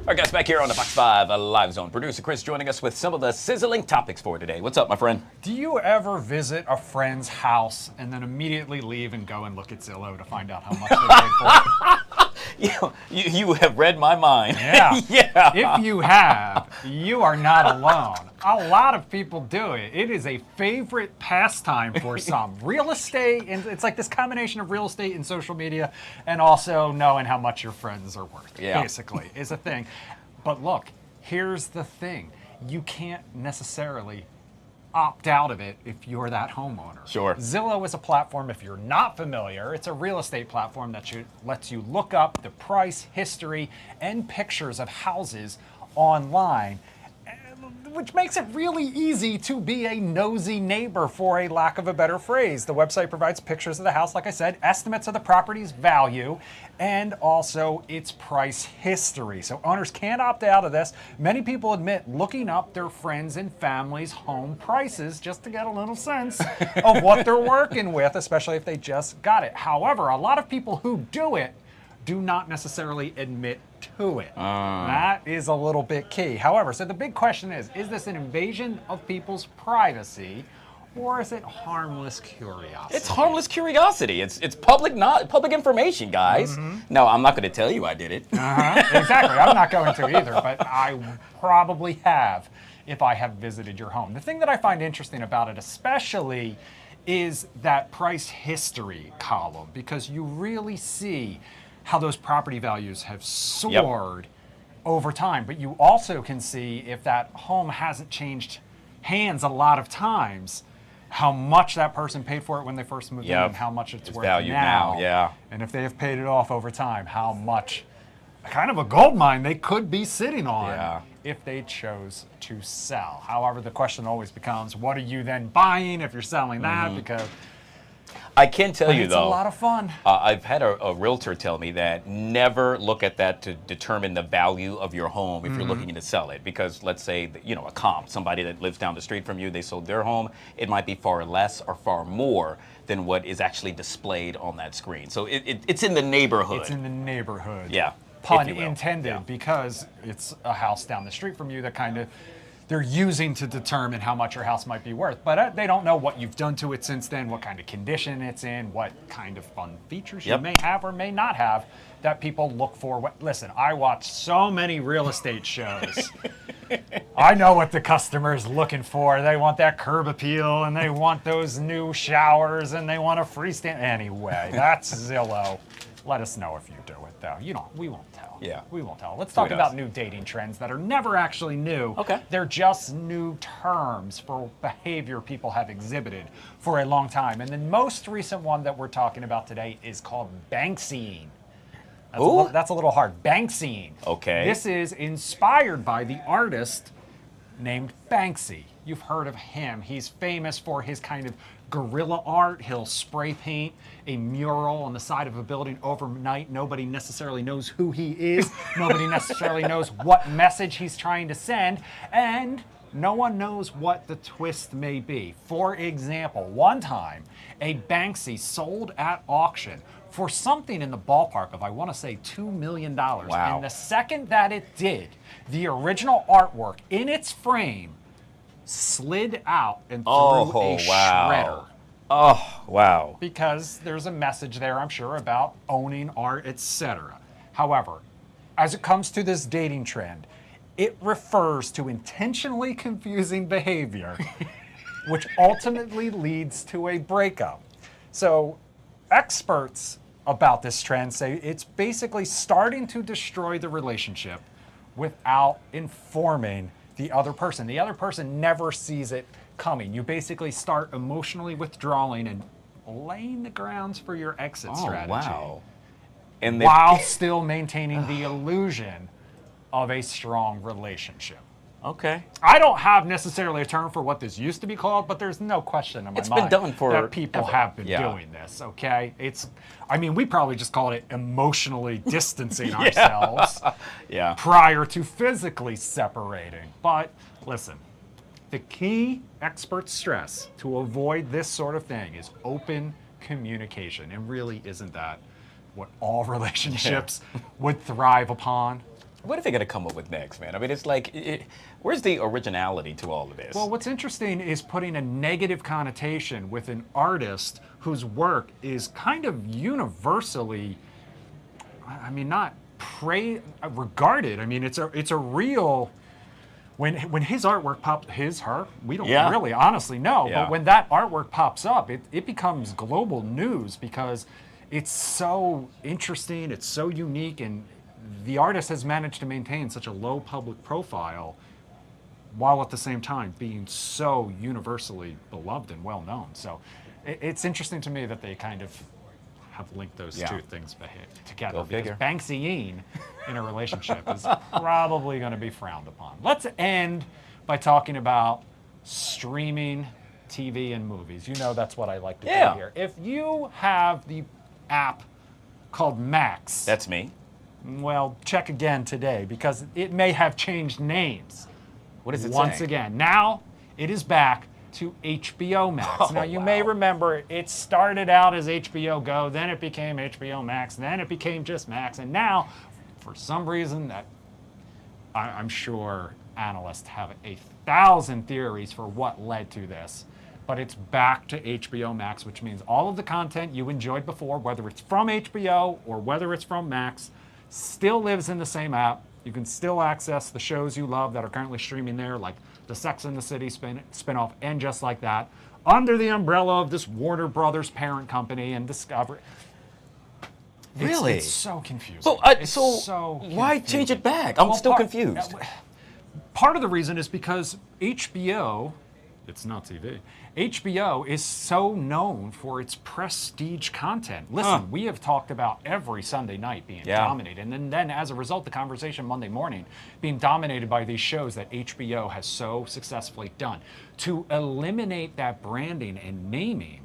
Our guest back here on the Fox 5 Live Zone. Producer Chris joining us with some of the sizzling topics for today. What's up, my friend? Do you ever visit a friend's house and then immediately leave and go and look at Zillow to find out how much they paid for it? You have read my mind. Yeah. Yeah. If you have, you are not alone. A lot of people do it. It is a favorite pastime for some. Real estate, and it's like this combination of real estate and social media, and also knowing how much your friends are worth, basically, is a thing. But look, here's the thing. You can't necessarily opt out of it if you're that homeowner. Sure. Zillow is a platform, if you're not familiar, it's a real estate platform that lets you look up the price, history, and pictures of houses online, which makes it really easy to be a nosy neighbor, for a lack of a better phrase. The website provides pictures of the house, like I said, estimates of the property's value, and also its price history. So owners can't opt out of this. Many people admit looking up their friends' and family's home prices just to get a little sense of what they're working with, especially if they just got it. However, a lot of people who do it do not necessarily admit to it. That is a little bit key. However, so the big question is this an invasion of people's privacy, or is it harmless curiosity? It's harmless curiosity. It's public information, guys. No, I'm not going to tell you I did it. Exactly. I'm not going to either, but I probably have if I have visited your home. The thing that I find interesting about it especially is that price history column, because you really see how those property values have soared over time. But you also can see, if that home hasn't changed hands a lot of times, how much that person paid for it when they first moved in and how much it's worth valued now. Yeah. And if they have paid it off over time, how much, kind of a gold mine they could be sitting on if they chose to sell. However, the question always becomes, what are you then buying if you're selling that? Because I can tell you, though, it's a lot of fun. I've had a realtor tell me that never look at that to determine the value of your home if you're looking to sell it. Because let's say, a comp, somebody that lives down the street from you, they sold their home, it might be far less or far more than what is actually displayed on that screen. So it's in the neighborhood. It's in the neighborhood. Yeah. Pun intended, because it's a house down the street from you that kind of they're using to determine how much your house might be worth. But they don't know what you've done to it since then, what kind of condition it's in, what kind of fun features you may have or may not have that people look for. Listen, I watch so many real estate shows. I know what the customer is looking for. They want that curb appeal, and they want those new showers, and they want a freestanding. Anyway, that's Zillow. Let us know if you do it, though. We won't tell. Yeah. We won't tell. Let's talk about new dating trends that are never actually new. Okay. They're just new terms for behavior people have exhibited for a long time. And the most recent one that we're talking about today is called Banksying. That's a little hard. Banksying. Okay. This is inspired by the artist named Banksy. You've heard of him. He's famous for his kind of guerrilla art. He'll spray paint a mural on the side of a building overnight. Nobody necessarily knows who he is. Nobody necessarily knows what message he's trying to send. And no one knows what the twist may be. For example, one time, a Banksy sold at auction for something in the ballpark of, I want to say, $2 million. Wow. And the second that it did, the original artwork in its frame slid out and threw a shredder. Oh, wow. Because there's a message there, I'm sure, about owning art, etc. However, as it comes to this dating trend, it refers to intentionally confusing behavior, which ultimately leads to a breakup. So, experts about this trend say it's basically starting to destroy the relationship without informing the other person. The other person never sees it coming. You basically start emotionally withdrawing and laying the grounds for your exit strategy. Wow. And while still maintaining the illusion of a strong relationship. Okay. I don't have necessarily a term for what this used to be called, but there's no question in my mind It's been done for that people have been doing this, okay? We probably just called it emotionally distancing ourselves prior to physically separating. But listen, the key experts stress to avoid this sort of thing is open communication. And really, isn't that what all relationships would thrive upon? What are they going to come up with next, man? I mean, it's like, where's the originality to all of this? Well, what's interesting is putting a negative connotation with an artist whose work is kind of universally, I mean, not regarded. I mean, it's a real. When his artwork pops, her, we don't really honestly know. Yeah. But when that artwork pops up, it becomes global news because it's so interesting, it's so unique, and the artist has managed to maintain such a low public profile while at the same time being so universally beloved and well known. So it's interesting to me that they kind of have linked those two things together. Go figure. Because Banksying in a relationship is probably going to be frowned upon. Let's end by talking about streaming TV and movies. You know that's what I like to do here. If you have the app called Max. That's me. Well, check again today because it may have changed names. What does it say? Once again, now it is back to HBO Max. Now you may remember it started out as HBO Go, then it became HBO Max, then it became just Max, and now, for some reason that I'm sure analysts have 1,000 theories for what led to this, but it's back to HBO Max, which means all of the content you enjoyed before, whether it's from HBO or whether it's from Max, still lives in the same app. You can still access the shows you love that are currently streaming there, like the Sex and the City spinoff, and Just Like That, under the umbrella of this Warner Brothers parent company and Discovery. Really? It's so confusing. So, why change it back? I'm still confused. Part of the reason is because HBO, it's not TV, HBO is so known for its prestige content. Listen, we have talked about every Sunday night being dominated, and then as a result, the conversation Monday morning being dominated by these shows that HBO has so successfully done. To eliminate that branding and naming,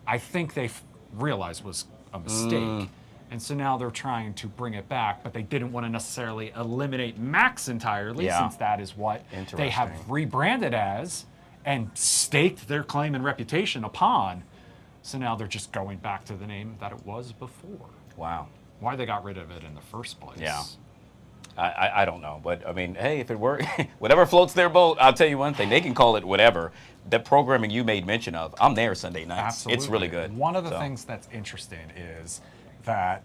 I think they realized was a mistake. And so now they're trying to bring it back, but they didn't want to necessarily eliminate Max entirely, since that is what they have rebranded as and staked their claim and reputation upon. So now they're just going back to the name that it was before. Wow. Why they got rid of it in the first place. Yeah. I don't know, but I mean, hey, if it works, whatever floats their boat, I'll tell you one thing, they can call it whatever. The programming you made mention of, I'm there Sunday nights. Absolutely. It's really good. One of the things that's interesting is that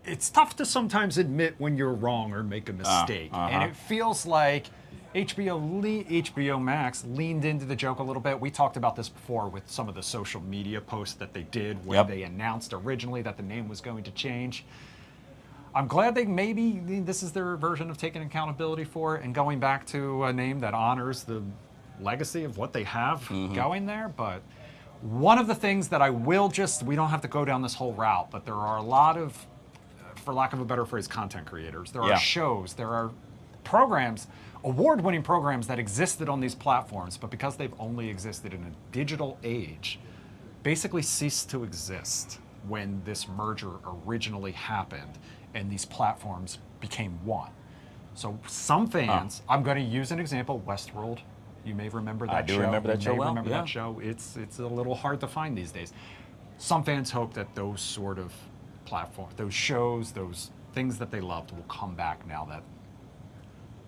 it's tough to sometimes admit when you're wrong or make a mistake. And it feels like HBO Max leaned into the joke a little bit. We talked about this before with some of the social media posts that they did when they announced originally that the name was going to change. I'm glad this is their version of taking accountability for it and going back to a name that honors the legacy of what they have going there. But one of the things that we don't have to go down this whole route, but there are a lot of, for lack of a better phrase, content creators. There are shows, there are programs, award-winning programs that existed on these platforms, but because they've only existed in a digital age, basically ceased to exist when this merger originally happened and these platforms became one. So some fans, I'm going to use an example, Westworld. You may remember that show. I do remember that show well. Remember that show. It's a little hard to find these days. Some fans hope that those sort of platforms, those shows, those things that they loved will come back now that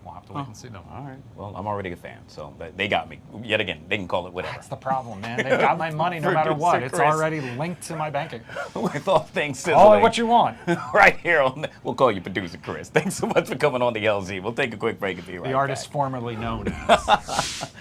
we'll have to wait and see them. All right. Well, I'm already a fan, so they got me. Yet again, they can call it whatever. That's the problem, man. They've got my money no matter what. It's already linked to my bank account. With all things sizzling. Call it what you want. Right here we'll call you producer Chris. Thanks so much for coming on the LZ. We'll take a quick break and be right back. The artist formerly known as.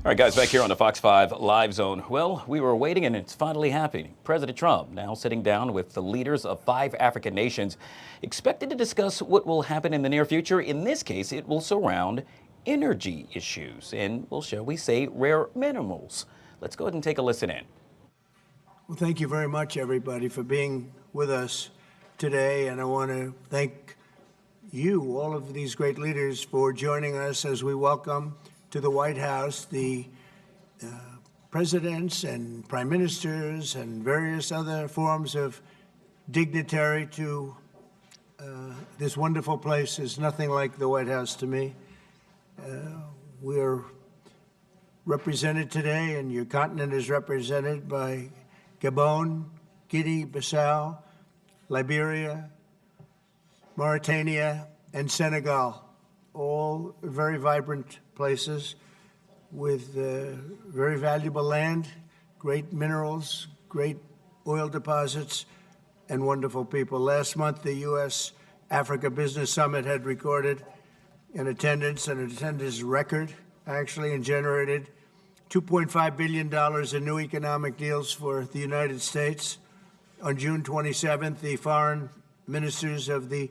All right, guys, back here on the Fox 5 Live Zone. Well, we were waiting and it's finally happening. President Trump now sitting down with the leaders of 5 African nations, expected to discuss what will happen in the near future. In this case, it will surround energy issues and, well, shall we say, rare minerals. Let's go ahead and take a listen in. Well, thank you very much, everybody, for being with us today. And I want to thank you, all of these great leaders, for joining us as we welcome to the White House the presidents and prime ministers and various other forms of dignitary to this wonderful place. Is nothing like the White House to me. We're represented today, and your continent is represented by Gabon, Guinea-Bissau, Liberia, Mauritania, and Senegal, all very vibrant places with very valuable land, great minerals, great oil deposits, and wonderful people. Last month, the U.S.-Africa Business Summit had recorded an attendance record, actually, and generated $2.5 billion in new economic deals for the United States. On June 27th, the foreign ministers of the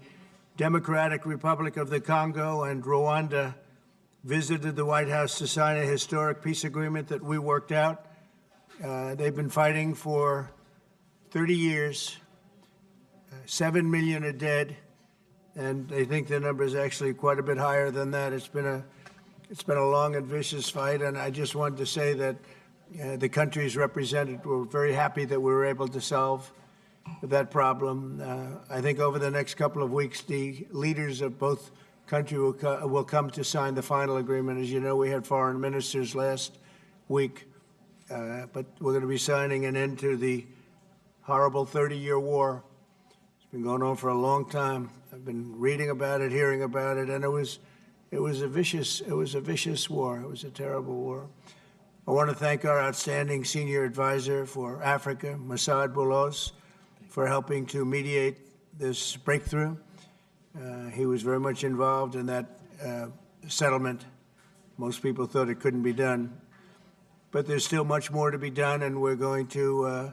Democratic Republic of the Congo and Rwanda visited the White House to sign a historic peace agreement that we worked out. They've been fighting for 30 years. 7 million are dead, and they think the number is actually quite a bit higher than that. It's been a long and vicious fight, and I just wanted to say that the countries represented were very happy that we were able to solve that problem. I think over the next couple of weeks, the leaders of both countries will come to sign the final agreement. As you know, we had foreign ministers last week, but we're going to be signing an end to the horrible 30-year war. It's been going on for a long time. I've been reading about it, hearing about it, and it was a vicious war. It was a terrible war. I want to thank our outstanding senior advisor for Africa, Masad Boulos, for helping to mediate this breakthrough. He was very much involved in that settlement. Most people thought it couldn't be done, but there's still much more to be done, and we're going to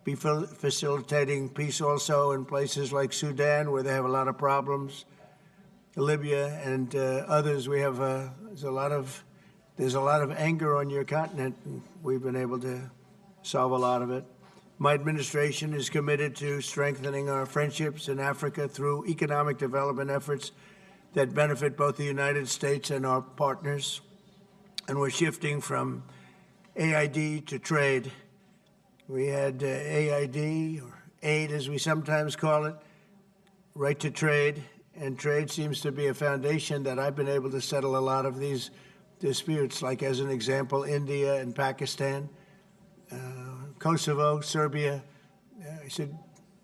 be facilitating peace also in places like Sudan, where they have a lot of problems, Libya and others. We have there's a lot of anger on your continent, and we've been able to solve a lot of it. My administration is committed to strengthening our friendships in Africa through economic development efforts that benefit both the United States and our partners. And we're shifting from AID to trade. We had AID, or aid as we sometimes call it, right to trade. And trade seems to be a foundation that I've been able to settle a lot of these disputes, like as an example, India and Pakistan. Kosovo, Serbia. I said,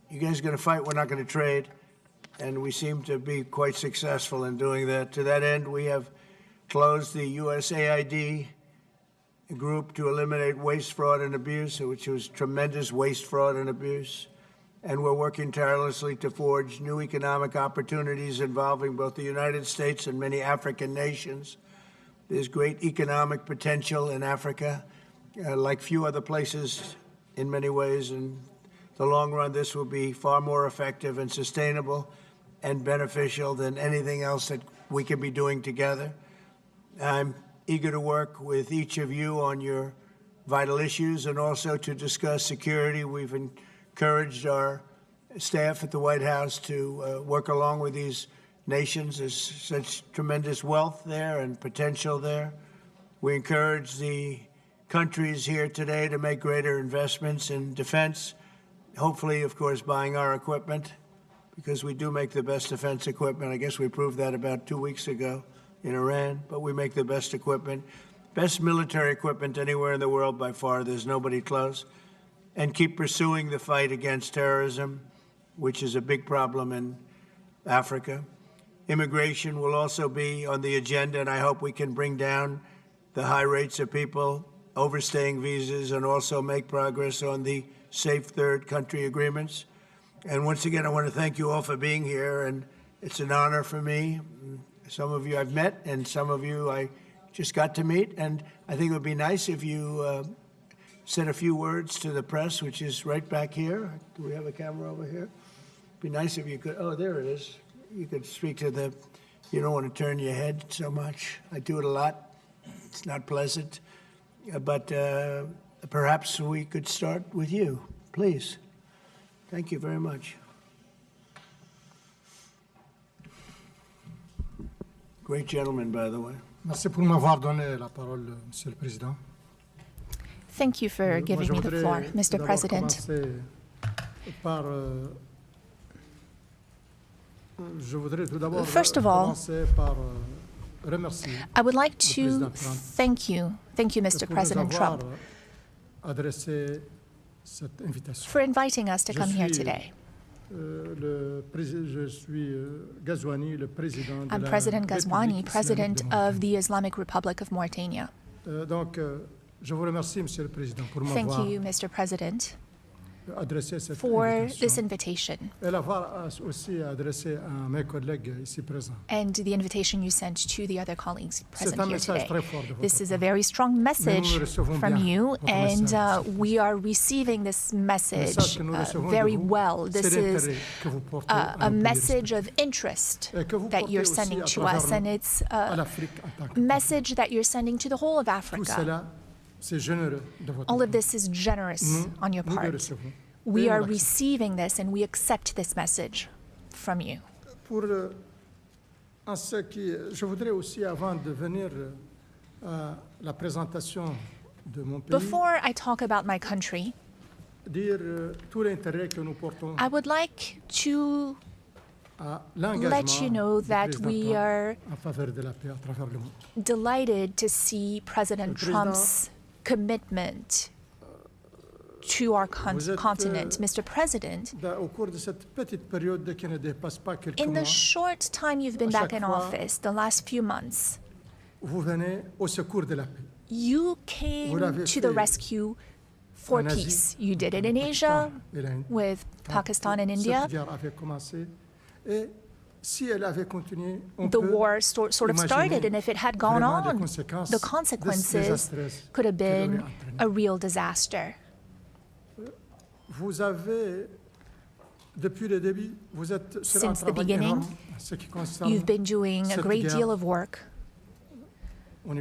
you guys are going to fight, we're not going to trade. And we seem to be quite successful in doing that. To that end, we have closed the USAID group to eliminate waste, fraud, and abuse, which was tremendous waste, fraud, and abuse. And we're working tirelessly to forge new economic opportunities involving both the United States and many African nations. There's great economic potential in Africa, like few other places in many ways. In the long run, this will be far more effective and sustainable and beneficial than anything else that we can be doing together. I'm eager to work with each of you on your vital issues and also to discuss security. We've encouraged our staff at the White House to work along with these nations. There's such tremendous wealth there and potential there. We encourage the countries here today to make greater investments in defense, hopefully, of course, buying our equipment, because we do make the best defense equipment. I guess we proved that about 2 weeks ago in Iran, but we make the best equipment, best military equipment anywhere in the world by far. There's nobody close. And keep pursuing the fight against terrorism, which is a big problem in Africa. Immigration will also be on the agenda, and I hope we can bring down the high rates of people overstaying visas and also make progress on the safe third country agreements. And once again, I want to thank you all for being here, and it's an honor for me. Some of you I've met, and some of you I just got to meet, and I think it would be nice if you said a few words to the press, which is right back here. Do we have a camera over here? It'd be nice if you could, oh, there it is. You could speak to the, you don't want to turn your head so much. I do it a lot. It's not pleasant. But perhaps we could start with you, please. Thank you very much. Great gentleman, by the way. Merci pour m'avoir donné la parole, Monsieur le Président. Thank you for giving me the floor, Mr. President. First of all, I would like to thank you, Mr. President Trump, for inviting us to come here today. I'm President Ghazouani, President of the Islamic Republic of Mauritania. Thank you, Mr. President, for this invitation and the invitation you sent to the other colleagues present here today. This is a very strong message from you, and we are receiving this message very well. This is a message of interest that you're sending to us, and it's a message that you're sending to the whole of Africa. All of this is generous on your part. We are receiving this and we accept this message from you. Before I talk about my country, I would like to let you know that we are delighted to see President Trump's commitment to our continent. Mr. President, in the short time you've been back in office, the last few months, you came to the rescue for peace. You did it in Asia with Pakistan and India. The war sort of started, and if it had gone on, the consequences could have been a real disaster. Since the beginning, you've been doing a great deal of work on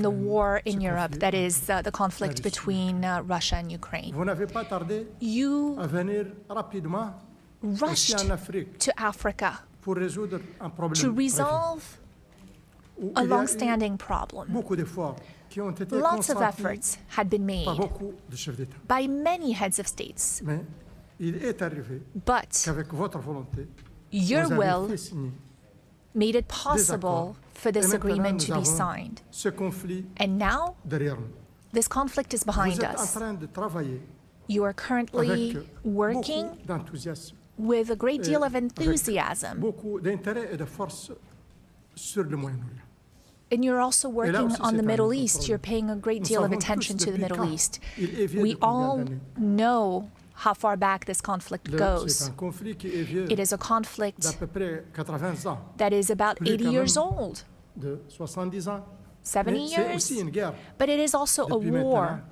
the war in Europe, that is the conflict between Russia and Ukraine. You rushed to Africa to resolve a long-standing problem. Lots of efforts had been made by many heads of states, but your will made it possible for this agreement to be signed. And now, this conflict is behind us. You are currently working with a great deal of enthusiasm. And you're also working on the Middle East. You're paying a great deal of attention to the Middle East. We all know how far back this conflict goes. It is a conflict that is about 80 years old, 70 years, but it is also a war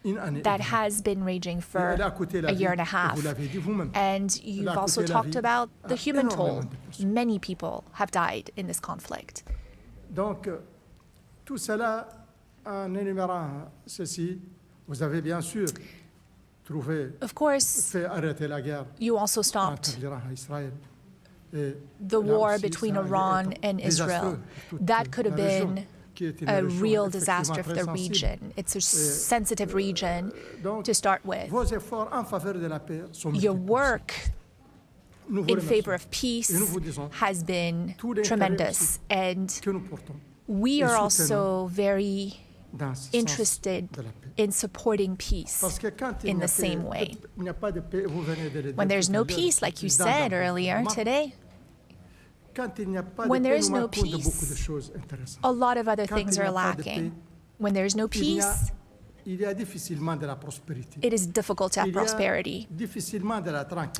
that has been raging for a year and a half. And you've also talked about the human toll. Many people have died in this conflict. Donc, tout cela, en énumérant ceci, vous avez bien sûr trouvé, fait arrêter la guerre you also stopped entre l'Iran et Israël. The war between Iran and Israel. That could have been a real disaster for the region. It's a sensitive region to start with. Your work in favor of peace has been tremendous, and we are also very interested in supporting peace in the same way. When there's no peace, like you said earlier today, when there is no peace, a lot of other things are lacking. When there's no peace, it is difficult to have prosperity.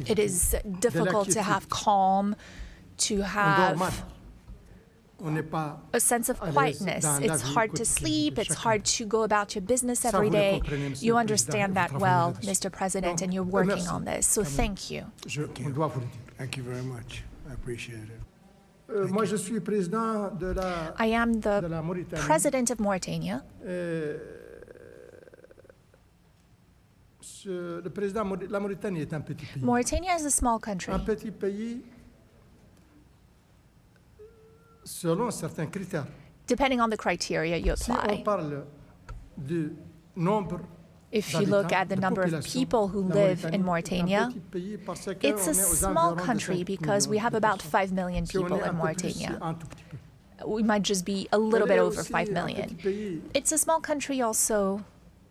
It is difficult to have calm, to have a sense of quietness. It's hard to sleep. It's hard to go about your business every day. You understand that well, Mr. President, and you're working on this. So thank you. Thank you very much. I appreciate it. I am the president of Mauritania. Mauritania is a small country. Depending on the criteria you apply. If you look at the number of people who live in Mauritania, it's a small country because we have about 5 million people in Mauritania. We might just be a little bit over 5 million. It's a small country also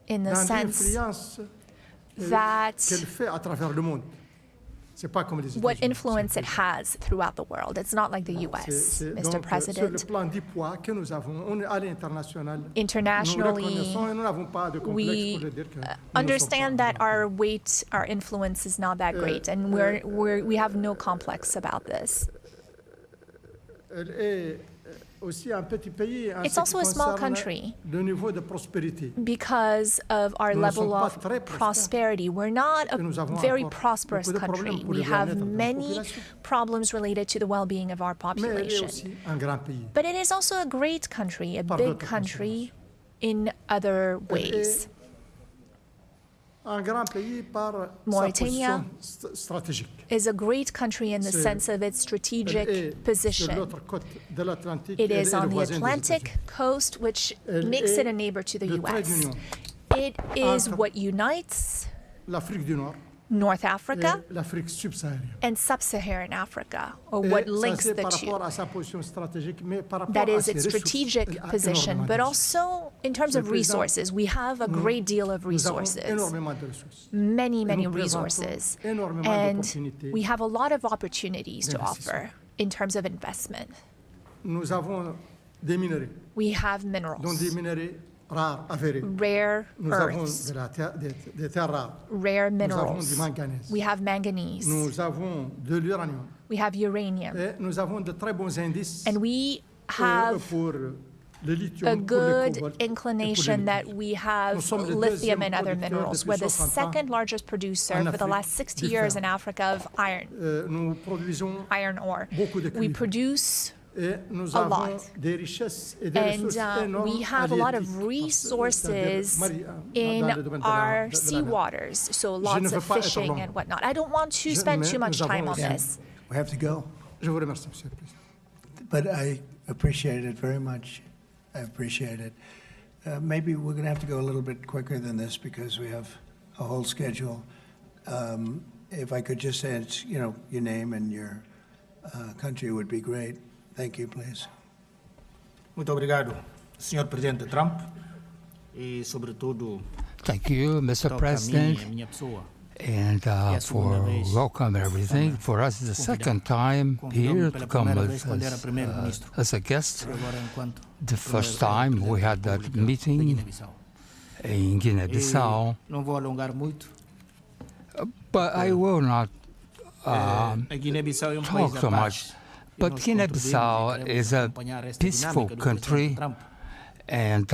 in the sense that what influence it has throughout the world. It's not like the US, Mr. President. Internationally, we understand that our weight, our influence is not that great, and we have no complex about this. It's also a small country because of our level of prosperity. We're not a very prosperous country. We have many problems related to the well-being of our population. But it is also a great country, a big country in other ways. Mauritania is a great country in the sense of its strategic position. It is on the Atlantic coast, which makes it a neighbor to the US. It is what unites North Africa and Sub-Saharan Africa, or what links the two. That is its strategic position, but also in terms of resources. We have a great deal of resources, many, many resources, and we have a lot of opportunities to offer in terms of investment. We have minerals, rare earths, rare minerals. We have manganese. We have uranium. And we have a good inclination that we have lithium and other minerals. We're the second largest producer for the last 60 years in Africa of iron ore. We produce a lot. And we have a lot of resources in our seawaters, so lots of fishing and whatnot. I don't want to spend too much time on this. We have to go. But I appreciate it very much. I appreciate it. Maybe we're going to have to go a little bit quicker than this because we have a whole schedule. If I could just say, your name and your country would be great. Thank you, please. Muito obrigado, Sr. Presidente Trump, e sobretudo. Thank you, Mr. President, and for welcome everything. For us, it's the second time here to come as a guest. The first time we had that meeting in Guinea-Bissau, but I will not talk so much. But Guinea-Bissau is a peaceful country and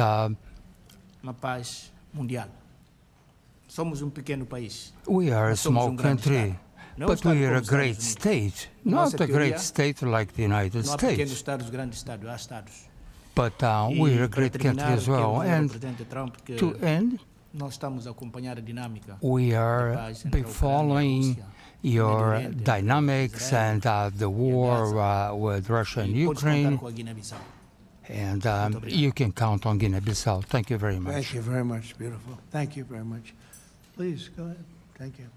we are a small country, but we are a great state. Not a great state like the United States, but we are a great country as well. And to end, we are following your dynamics and the war with Russia and Ukraine, and you can count on Guinea-Bissau. Thank you very much. Thank you very much. Beautiful. Thank you very much. Please, go ahead. Thank you.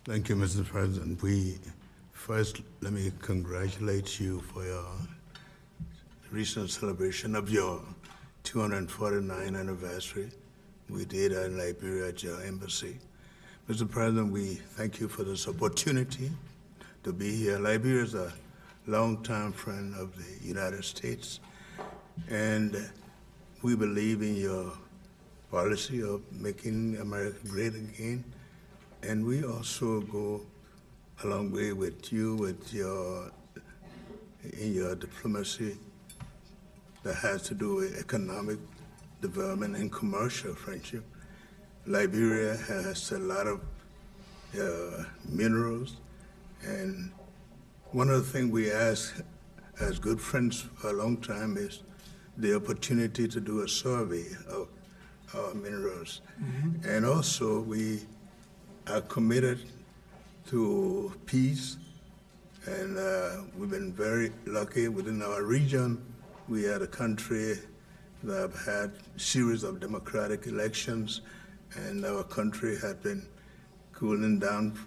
Thank you, Mr. President. First, let me congratulate you for your recent celebration of your 249th anniversary. We did in Liberia at your embassy. Mr. President, we thank you for this opportunity to be here. Liberia is a longtime friend of the United States, and we believe in your policy of making America great again. And we also go a long way with you, in your diplomacy that has to do with economic development and commercial friendship. Liberia has a lot of minerals, and one of the things we ask as good friends for a long time is the opportunity to do a survey of our minerals. Mm-hmm. And also we are committed to peace, and we've been very lucky within our region. We had a country that have had a series of democratic elections, and our country had been cooling down.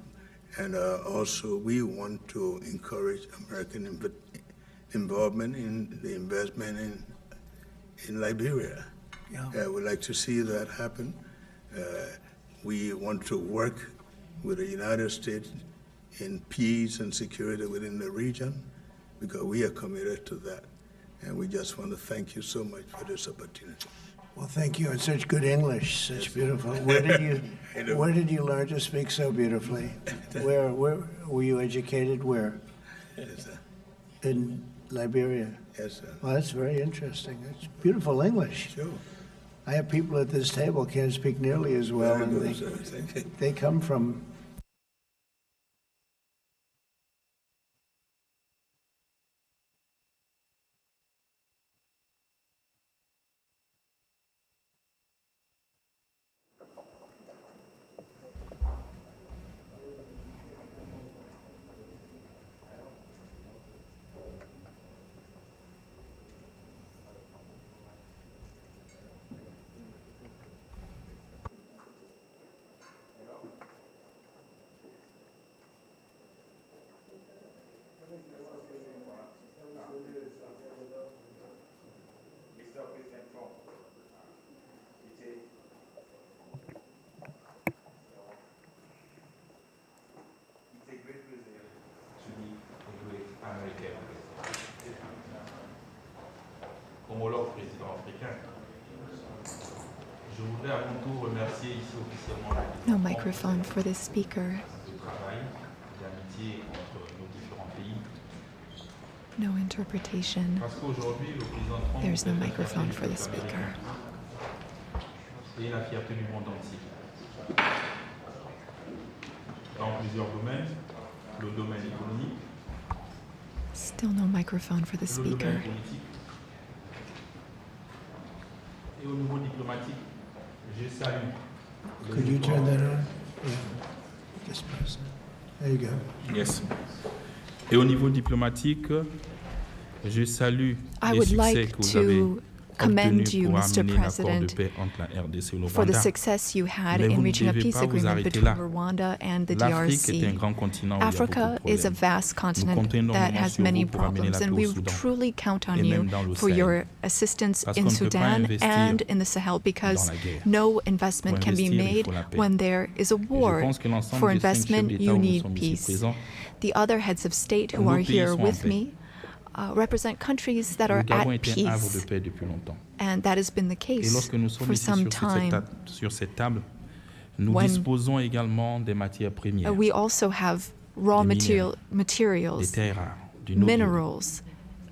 And also we want to encourage American involvement in the investment in Liberia. Yeah. We'd like to see that happen. We want to work with the United States in peace and security within the region, because we are committed to that. And we just want to thank you so much for this opportunity. Well, thank you. It's such good English, such beautiful. Where did you learn to speak so beautifully? Where were you educated? Where? Yes, sir. In Liberia. Yes, sir. Well, that's very interesting. It's beautiful English. Sure. I have people at this table can't speak nearly as well, Very and good, sir. they come from. Homologue président africain. Je voudrais à mon tour remercier ici officiellement la No microphone for the speaker. de travail, d'amitié entre nos différents pays. No interpretation. Parce qu'aujourd'hui, le président Trump There's no microphone for the speaker. C'est la fierté du monde entier. Dans plusieurs domaines, le domaine économique, Still no microphone for the le speaker. domaine politique. Et au niveau diplomatique, je salue. Could you turn that on? Yeah. Just press it. There you go. Yes. Et au niveau diplomatique, je salue I les would succès like que vous avez to commend obtenus you, pour Mr. amener l'accord de President, paix entre la RDC et le for the Rwanda. success you had Mais vous in ne reaching a devez peace pas vous agreement arrêter between là. Rwanda and the L'Afrique est un DRC. grand continent où il y a beaucoup Africa de is a problèmes. vast Nous continent comptons that énormément has sur many vous pour amener problems, la and paix we au Soudan truly count on et you même dans le for Sahel. your assistance Parce in qu'on ne peut pas Sudan investir and in the Sahel, because dans la guerre. no investment Pour can be investir, il made faut la paix. when there is a Et je war. pense que l'ensemble For des 5 chefs investment, d'État you où nous need sommes ici peace. présents, The other heads of state who nos are pays here sont en with paix. me represent countries that are le Gabon at était un havre de peace, paix depuis longtemps. and that has been the Et case lorsque nous sommes for ici some sur time. cette table, nous When disposons également des matières premières, We also have raw des minéraux, des materials, terres rares, du noble. minerals,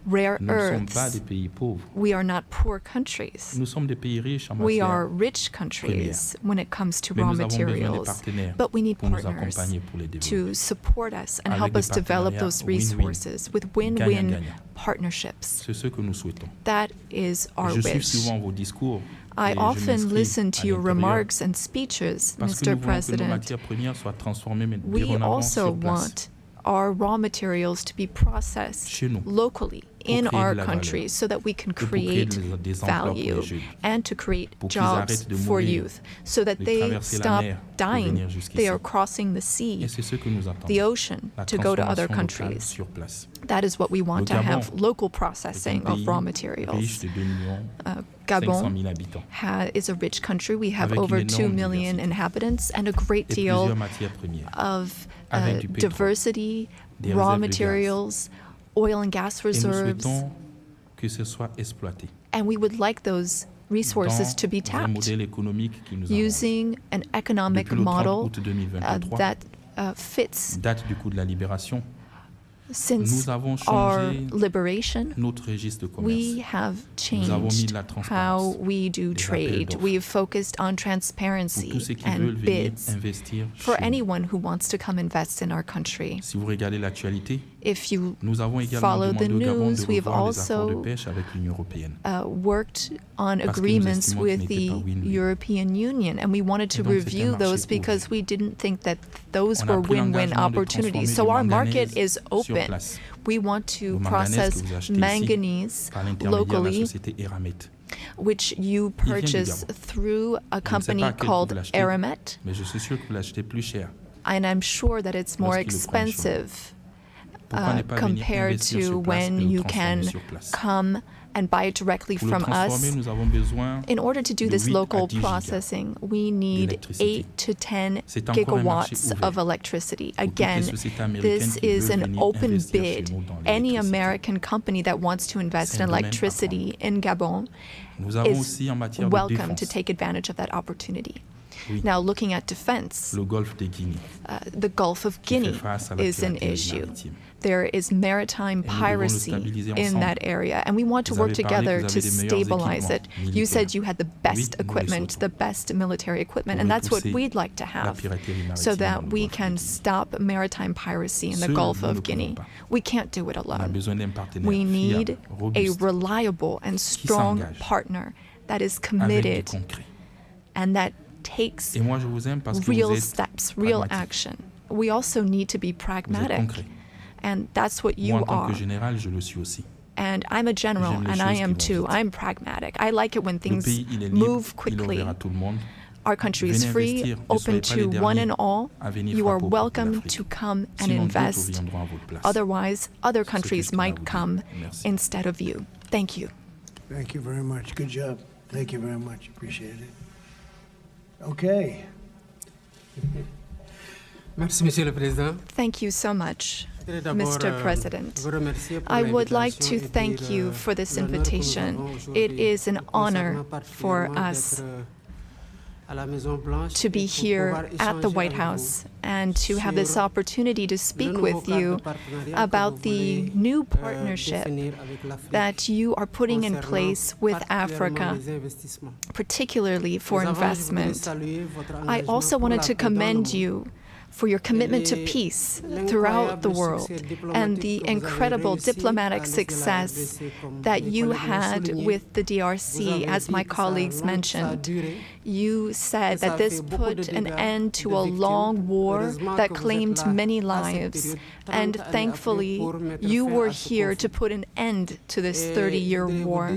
rare Nous ne sommes pas earths. des pays pauvres. We are not poor countries. Nous sommes des pays riches en We matières are rich countries when it comes to Mais raw nous avons besoin des materials, partenaires but we need pour nous partners accompagner pour les développer. to support us and Avec help des us develop partenariats those win-win, resources with win-win gagnant-gagnant. partnerships. C'est ce que nous souhaitons. That is our Je suis wish. souvent vos discours I et je often m'inscris listen à to your l'intérieur remarks and speeches, parce que Mr. nous voulons que nos President. matières premières soient transformées mais We dorénavant also sur place. want our raw materials to be processed Chez nous, locally pour in créer our de la valeur, countries so that we can et pour créer create des emplois pour value les jeunes, and to create pour qu'ils jobs arrêtent de for mourir, youth so that de they traverser la stop mer pour dying. venir jusqu'ici. They are crossing the sea, Et c'est ce que nous attendons, the ocean, la to go to other transformation locale countries. sur place. That is what we want Le to Gabon have, local est un processing pays of raw riche materials. de 2 millions 500 Gabon 000 habitants, is a rich country. We have avec over une 2 énorme million diversité inhabitants and a great et deal plusieurs matières premières, of avec du pétrole, diversity, des raw réserves de gaz. materials, oil and gas Et nous reserves, souhaitons que ce soit exploité and we would like those resources to be dans un tapped modèle économique qui nous arrange. using an economic Depuis le 30 model août 2023, that fits. date du coup de la libération, Since nous avons our changé liberation, notre registre de commerce. we have Nous avons mis changed de la how transparence, we do des appels trade. d'offres. We've focused on Pour transparency tous ceux qui veulent and venir bids investir for chez nous. anyone who wants to come invest in our country. Si vous regardez l'actualité, If you nous avons également follow the demandé au Gabon news, de we've revoir les accords de also pêche avec l'Union européenne. worked on Parce que nous agreements estimons with qu'ils n'étaient the pas win-win. European Union, and we wanted to Et donc, c'est un review marché those because we didn't think that those On a were pris win-win l'engagement de opportunities. transformer So du our market manganèse is sur open. place. We want to Le manganèse process que vous achetez ici manganese par l'intermédiaire de la locally, société Eramet. which you vient du purchase Gabon. through a Je ne sais company pas à quel prix called vous l'achetez, Eramet, mais je suis sûr que vous l'achetez plus cher. and I'm sure that it's more Lorsqu'ils le prennent chez expensive Pourquoi ne pas venir compared investir to sur place et when le you transformer can sur place? come and buy it directly Pour le from transformer, us. nous avons besoin In order to do de this 8 à local 10 gigas processing, we need d'électricité. 8 to 10 C'est encore un marché gigawatts ouvert of electricity. pour toutes les Again, sociétés américaines this qui is veulent an venir open investir chez bid. nous dans Any l'électricité. American company that wants to invest C'est in un domaine electricity in Gabon Nous avons is aussi en matière de welcome to défense take advantage of that opportunity. Oui. Now, looking at defense, le golfe de Guinée the Gulf of qui fait Guinea face à la is an piraterie issue. maritime. There is maritime Et nous devons le piracy stabiliser in ensemble. that area, and we want to Vous work avez parlé together que vous to avez des meilleurs stabilize it. équipements You said militaires. you had the Oui, best nous les equipment, souhaitons. the best military equipment, Pour and that's what repousser we'd like to la have piraterie so maritime dans that le we golfe de can Guinée. stop maritime piracy in the Seuls, Gulf nous ne of pouvons Guinea. pas. We can't do it On a alone. besoin d'un partenaire We need fiable, a robuste, reliable and strong s'engage partner that is avec du committed concret. and that takes Et moi, je vous aime parce que real vous êtes steps, real pragmatique. action. We also need to be Vous êtes pragmatic, concret. and that's what you Moi, en tant are. que général, je le suis aussi. And I'm a general, J'aime les and I choses am qui vont too. vite. I'm pragmatic. I like it when Le things pays, il est libre, move il est quickly. ouvert à tout le monde. Our country is Venez free, investir, ne open soyez pas les to one derniers and all. à venir You are frapper aux portes de welcome l'Afrique. to come and Sinon, d'autres invest. viendront à votre place. Otherwise, other C'est ce que countries je tenais à might vous dire. come Merci. instead of you. Thank you. Thank you very much. Good job. Thank you very much. Appreciate it. Okay. Merci, Monsieur le Président. Thank you so much, Je voudrais d'abord, Mr. President. vous remercier pour I would like to l'invitation et thank dire, you for this l'honneur que nous invitation. avons It aujourd'hui is an honor concernant for particulièrement us d'être, à la Maison Blanche to be et pour here pouvoir at the échanger White avec House vous and to have this sur opportunity to speak le with nouveau cadre you de partenariat que about vous the voulez, new partnership définir avec l'Afrique that you are putting in concernant place with particulièrement Africa, les investissements. particularly for Mais avant, je voudrais investment. saluer votre I engagement also pour wanted la to paix dans le commend monde. you for your commitment to peace throughout the world and the incredible diplomatic success that you had with the DRC, as my colleagues mentioned. You said that this put an end to a long war that claimed many lives, and thankfully, you were here to put an end to this 30-year war.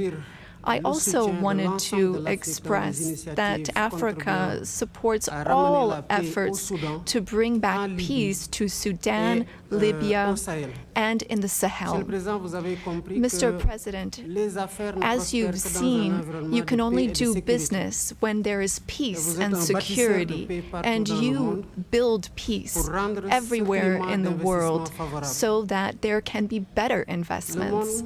I also wanted to express that Africa supports all efforts to bring back peace to Sudan, Libya, and in the Sahel. Mr. President, as you've seen, you can only do business when there is peace and security, and you build peace everywhere in the world so that there can be better investments.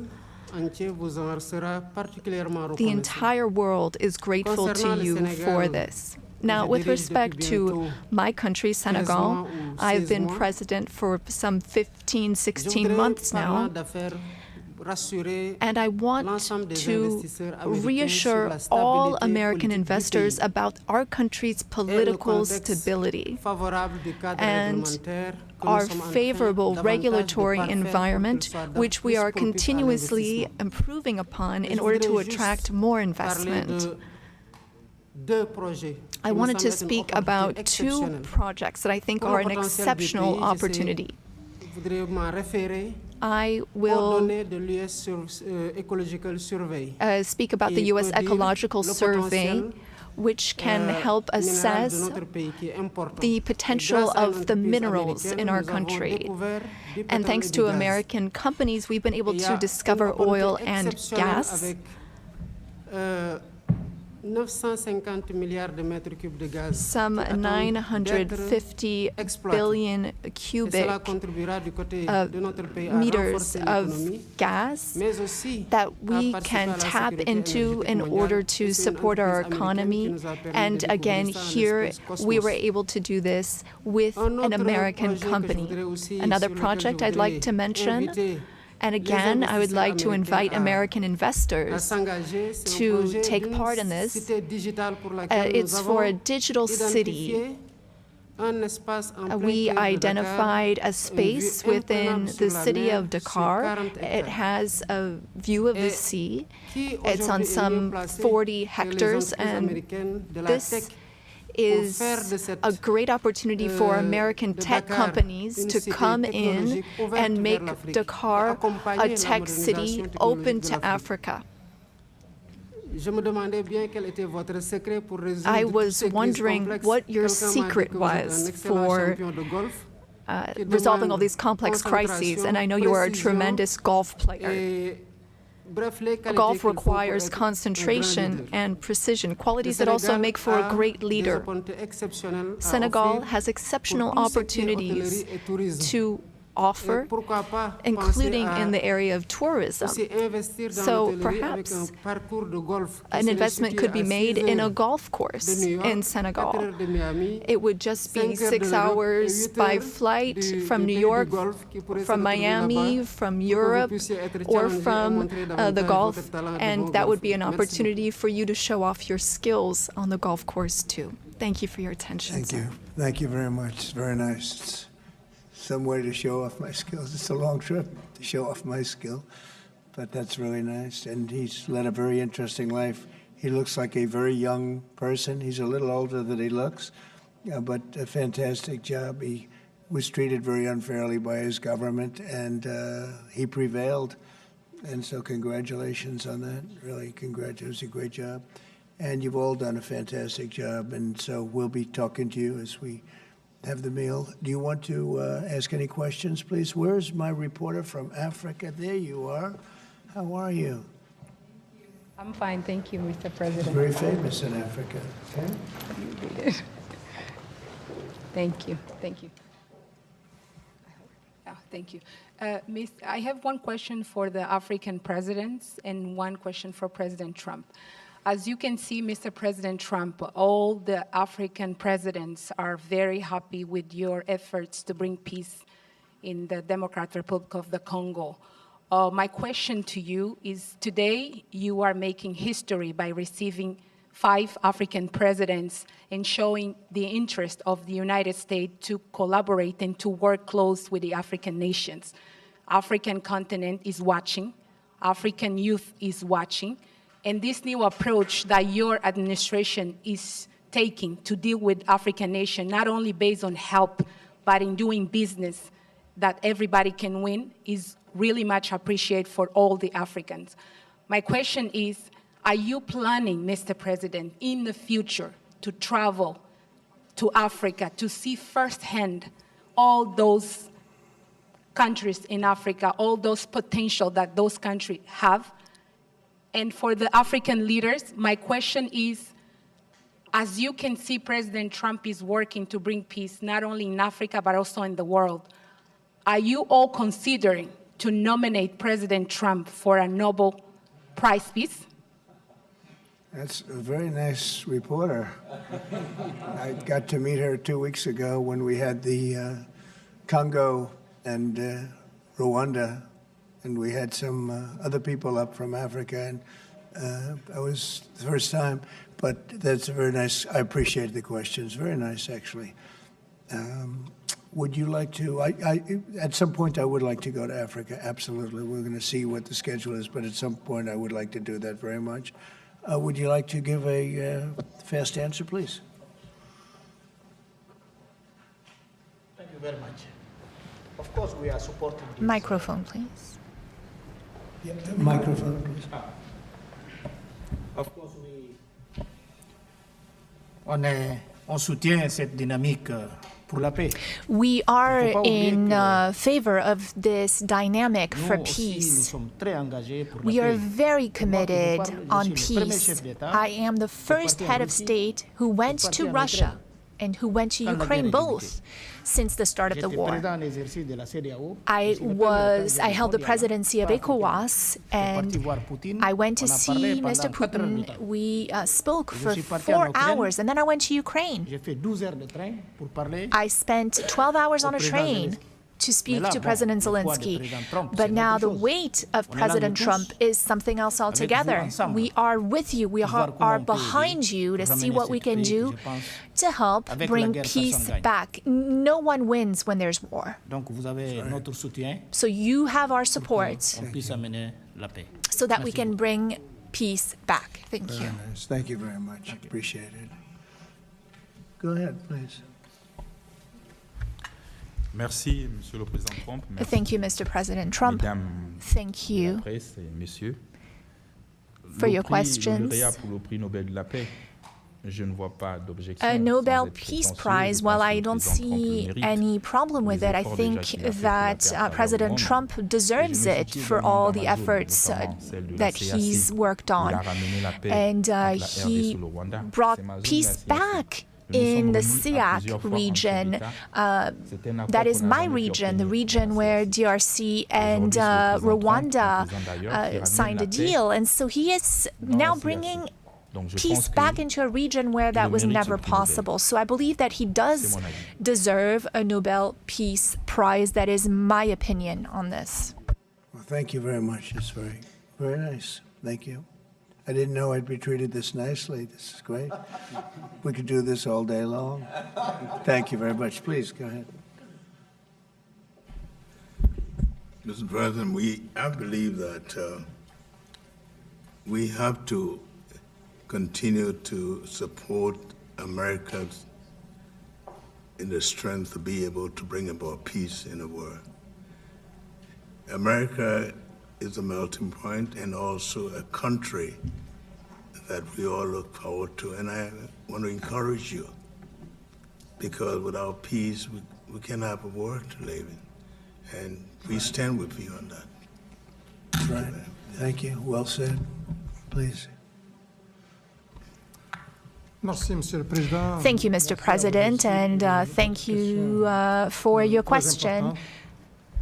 The entire world is grateful to you for this. Now, with respect to my country, Senegal, I've been president for some 15, 16 months now, and I want to reassure all American investors about our country's political stability and our favorable regulatory environment, which we are continuously improving upon in order to attract more investment. I wanted to speak about two projects that I think are an exceptional opportunity. I will speak about the U.S. Ecological Survey, which can help assess the potential of the minerals in our country. And thanks to American companies, we've been able to discover oil and gas. some 950 billion cubic meters of gas that we can tap into in order to support our economy. And again, here we were able to do this with an American company. Another project I'd like to mention, and again, I would like to invite American investors to take part in this. It's for a digital city. We identified a space within the city of Dakar. It has a view of the sea. It's on some 40 hectares, and this is a great opportunity for American tech companies to come in and make Dakar a tech city open to Africa. I was wondering what your secret was for resolving all these complex crises, and I know you are a tremendous golf player. Golf requires concentration and precision, qualities that also make for a great leader. Senegal has exceptional opportunities to offer, including in the area of tourism. So perhaps an investment could be made in a golf course in Senegal. It would just be 6 hours by flight from New York, from Miami, from Europe, or from the Gulf, and that would be an opportunity for you to show off your skills on the golf course too. Thank you for your attention. Thank you. Thank you very much. It's very nice. It's some way to show off my skills. It's a long trip to show off my skill, but that's really nice. And he's led a very interesting life. He looks like a very young person. He's a little older than he looks, but a fantastic job. He was treated very unfairly by his government, and he prevailed. And so congratulations on that. Really, congratulations. A great job. And you've all done a fantastic job. And so we'll be talking to you as we have the meal. Do you want to ask any questions, please? Where's my reporter from Africa? There you are. How are you? I'm fine, thank you, Mr. President. He's very famous in Africa. Okay? Thank you, thank you. Thank you. Miss, I have one question for the African presidents and one question for President Trump. As you can see, Mr. President Trump, all the African presidents are very happy with your efforts to bring peace in the Democratic Republic of the Congo. My question to you is, today you are making history by receiving 5 African presidents and showing the interest of the United States to collaborate and to work close with the African nations. African continent is watching, African youth is watching, and this new approach that your administration is taking to deal with African nations, not only based on help, but in doing business that everybody can win, is really much appreciated for all the Africans. My question is, are you planning, Mr. President, in the future to travel to Africa to see firsthand all those countries in Africa, all those potential that those countries have? And for the African leaders, my question is, as you can see, President Trump is working to bring peace not only in Africa, but also in the world. Are you all considering to nominate President Trump for a Nobel Prize Peace? That's a very nice reporter. I got to meet her 2 weeks ago when we had the Congo and Rwanda, and we had some other people up from Africa, and that was the first time. But that's a very nice, I appreciate the questions. Very nice, actually. Would you like to, at some point I would like to go to Africa, absolutely. We're going to see what the schedule is, but at some point I would like to do that very much. Would you like to give a fast answer, please? Thank you very much. Of course, we are supporting this. Microphone, please. Yeah, microphone, please. Of course, on soutient cette dynamique We are in favor of this dynamic for peace. We are very committed on peace. I am the first head of state who went to Russia and who went to Ukraine both since the start of the war. I held the presidency of ECOWAS, and I went to see Mr. Putin. We spoke for 4 hours, and then I went to Ukraine. I spent 12 hours on a train to speak to President Zelensky. But now the weight of President Trump is something else altogether. We are with you. We are behind you to see what we can do to help bring peace back. No one wins when there's war. So you have our support so that we can bring peace back. Thank you. Very nice. Thank you very much. Appreciate it. Go ahead, please. Merci, Monsieur le Président Trump. Merci. Thank you, Mr. President Trump. Mesdames, thank you presse et messieurs. for your questions. A Nobel Peace Prize, well, I don't see any problem with it. I think that President Trump deserves it for all the efforts that he's worked on. And he brought peace back in the SEAC region. That is my region, the region where DRC and Rwanda signed a deal. And so he is now bringing peace back into a region where that was never possible. So I believe that he does deserve a Nobel Peace Prize. That is my opinion on this. Well, thank you very much. It's very, very nice. Thank you. I didn't know I'd be treated this nicely. This is great. We could do this all day long. Thank you very much. Please, go ahead. Mr. President, I believe that we have to continue to support America in the strength to be able to bring about peace in the world. America is a melting point and also a country that we all look forward to. And I want to encourage you, because without peace, we can't have a world to live in. And we stand with you on that. That's right. Thank you. Well said. Please. Thank you, Mr. President, and thank you for your question.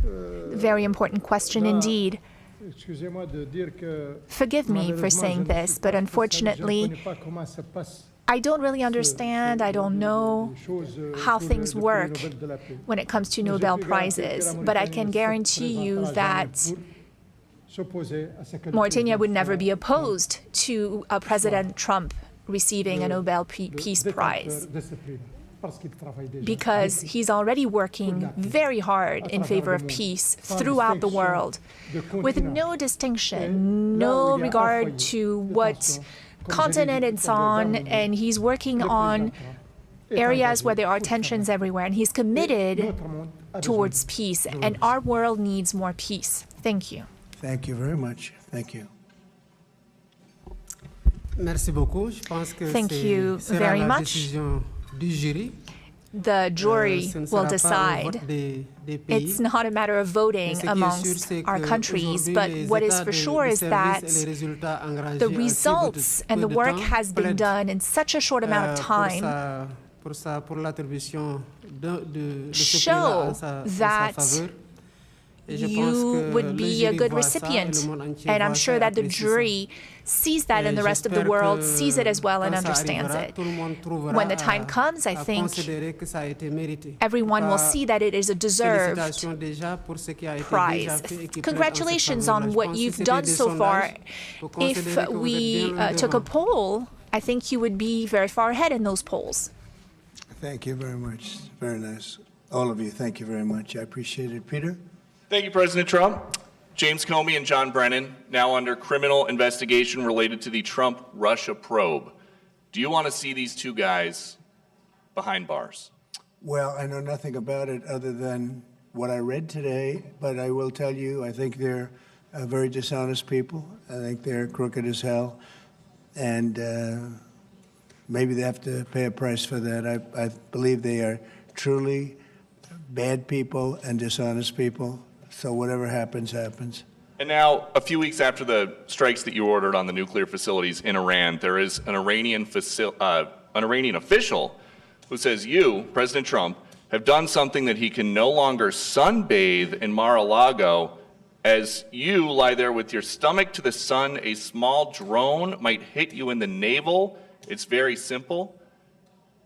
Very important question indeed. Forgive me for saying this, but unfortunately, I don't really understand, I don't know how things work when it comes to Nobel Prizes, but I can guarantee you that Mauritania would never be opposed to President Trump receiving a Nobel Peace Prize, because he's already working very hard in favor of peace throughout the world, with no distinction, no regard to what continent it's on, and he's working on areas where there are tensions everywhere, and he's committed towards peace, and our world needs more peace. Thank you. Thank you very much. Thank you. Thank you very much. The jury will decide. It's not a matter of voting amongst our countries, but what is for sure is that the results and the work has been done in such a short amount of time show that you would be a good recipient. And I'm sure that the jury sees that, and the rest of the world sees it as well and understands it. When the time comes, I think everyone will see that it is a deserved prize. Congratulations on what you've done so far. If we took a poll, I think you would be very far ahead in those polls. Thank you very much. Very nice. All of you, thank you very much. I appreciate it. Peter? Thank you, President Trump. James Comey and John Brennan, now under criminal investigation related to the Trump-Russia probe. Do you want to see these two guys behind bars? Well, I know nothing about it other than what I read today, but I will tell you, I think they're very dishonest people. I think they're crooked as hell, and maybe they have to pay a price for that. I believe they are truly bad people and dishonest people. So whatever happens, happens. And now, a few weeks after the strikes that you ordered on the nuclear facilities in Iran, there is an Iranian official who says you, President Trump, have done something that he can no longer sunbathe in Mar-a-Lago. As you lie there with your stomach to the sun, a small drone might hit you in the navel. It's very simple.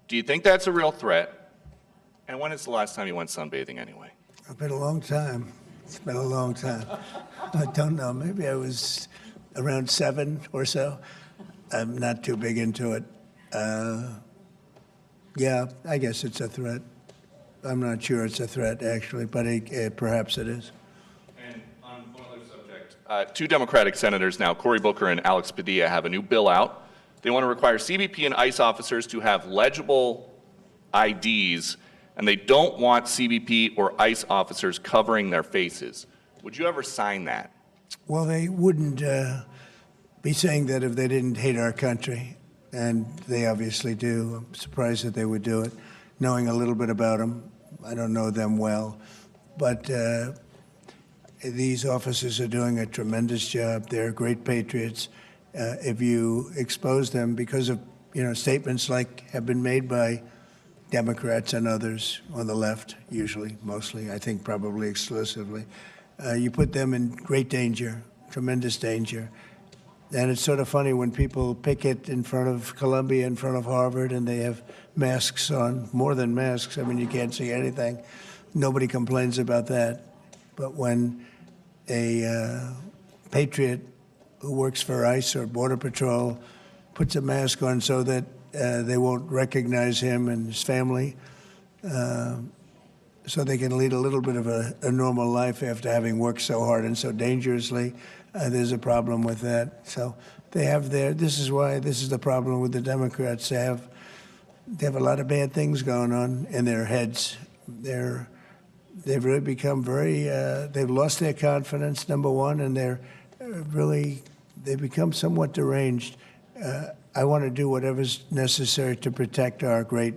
Do you think that's a real threat? And when is the last time you went sunbathing anyway? It's been a long time. It's been a long time. I don't know. Maybe I was around 7 or so. I'm not too big into it. Yeah, I guess it's a threat. I'm not sure it's a threat, actually, but perhaps it is. And on one other subject, two Democratic senators now, Cory Booker and Alex Padilla, have a new bill out. They want to require CBP and ICE officers to have legible IDs, and they don't want CBP or ICE officers covering their faces. Would you ever sign that? Well, they wouldn't be saying that if they didn't hate our country, and they obviously do. I'm surprised that they would do it, knowing a little bit about them. I don't know them well, but these officers are doing a tremendous job. They're great patriots. If you expose them because of statements like have been made by Democrats and others on the left, usually, mostly, I think probably exclusively, you put them in great danger, tremendous danger. And it's sort of funny when people picket in front of Columbia, in front of Harvard, and they have masks on, more than masks. I mean, you can't see anything. Nobody complains about that. But when a patriot who works for ICE or Border Patrol puts a mask on so that they won't recognize him and his family, so they can lead a little bit of a normal life after having worked so hard and so dangerously, there's a problem with that. So they have this is the problem with the Democrats. They have a lot of bad things going on in their heads. They've really become they've lost their confidence, number one, and they've become somewhat deranged. I want to do whatever's necessary to protect our great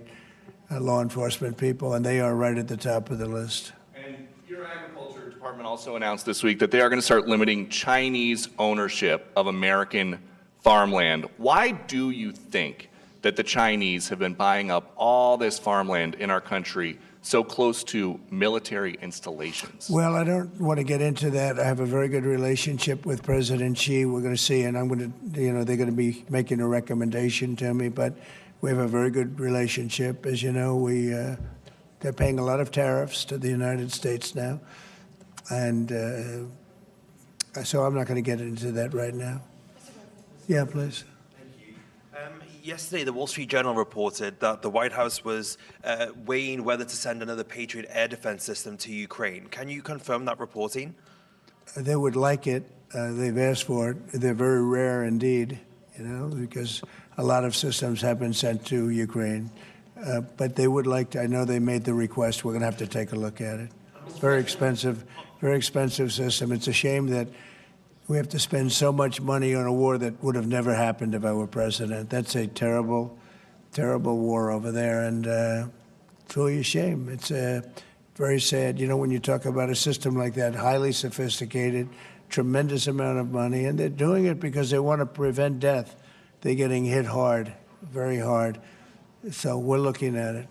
law enforcement people, and they are right at the top of the list. And your agriculture department also announced this week that they are going to start limiting Chinese ownership of American farmland. Why do you think that the Chinese have been buying up all this farmland in our country so close to military installations? Well, I don't want to get into that. I have a very good relationship with President Xi. We're going to see, and I'm going to, they're going to be making a recommendation to me, but we have a very good relationship. As you know, they're paying a lot of tariffs to the United States now, and so I'm not going to get into that right now. Yeah, please. Yesterday, the Wall Street Journal reported that the White House was weighing whether to send another Patriot air defense system to Ukraine. Can you confirm that reporting? They would like it. They've asked for it. They're very rare indeed, because a lot of systems have been sent to Ukraine. But they would like to. I know they made the request. We're going to have to take a look at it. Very expensive system. It's a shame that we have to spend so much money on a war that would have never happened if I were president. That's a terrible, terrible war over there, and it's really a shame. It's very sad. When you talk about a system like that, highly sophisticated, tremendous amount of money, and they're doing it because they want to prevent death. They're getting hit hard, very hard. So we're looking at it.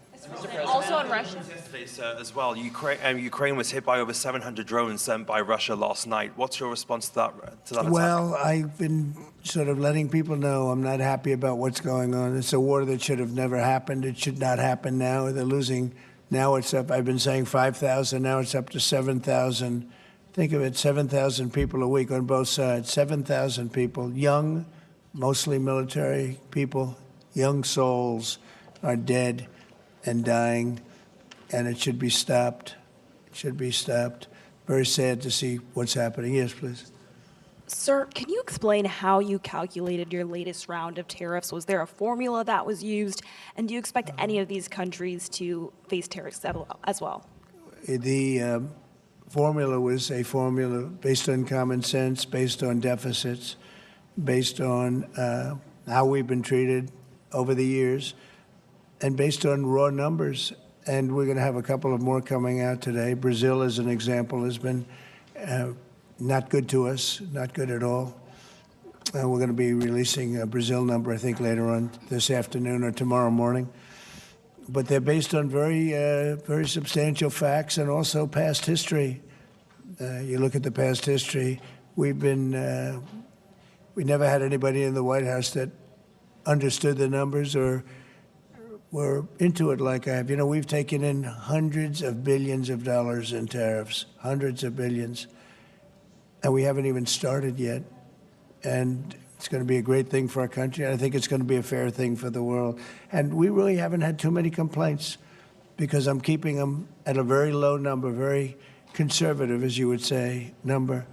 Also on Russia. Yesterday, sir, as well, Ukraine was hit by over 700 drones sent by Russia last night. What's your response to that attack? Well, I've been sort of letting people know I'm not happy about what's going on. It's a war that should have never happened. It should not happen now. They're losing. Now it's up. I've been saying 5,000. Now it's up to 7,000. Think of it, 7,000 people a week on both sides. 7,000 people, young, mostly military people, young souls are dead and dying, and it should be stopped. It should be stopped. Very sad to see what's happening. Yes, please. Sir, can you explain how you calculated your latest round of tariffs? Was there a formula that was used? And do you expect any of these countries to face tariffs as well? The formula was a formula based on common sense, based on deficits, based on how we've been treated over the years, and based on raw numbers. and we're going to have a couple of more coming out today. Brazil, as an example, has been not good to us, not good at all. We're going to be releasing a Brazil number, I think, later on this afternoon or tomorrow morning. But they're based on very substantial facts and also past history. You look at the past history, we never had anybody in the White House that understood the numbers or were into it like I have. You know, we've taken in hundreds of billions of dollars in tariffs, hundreds of billions, and we haven't even started yet. And it's going to be a great thing for our country. I think it's going to be a fair thing for the world. And we really haven't had too many complaints because I'm keeping them at a very low number, very conservative, as you would say, number.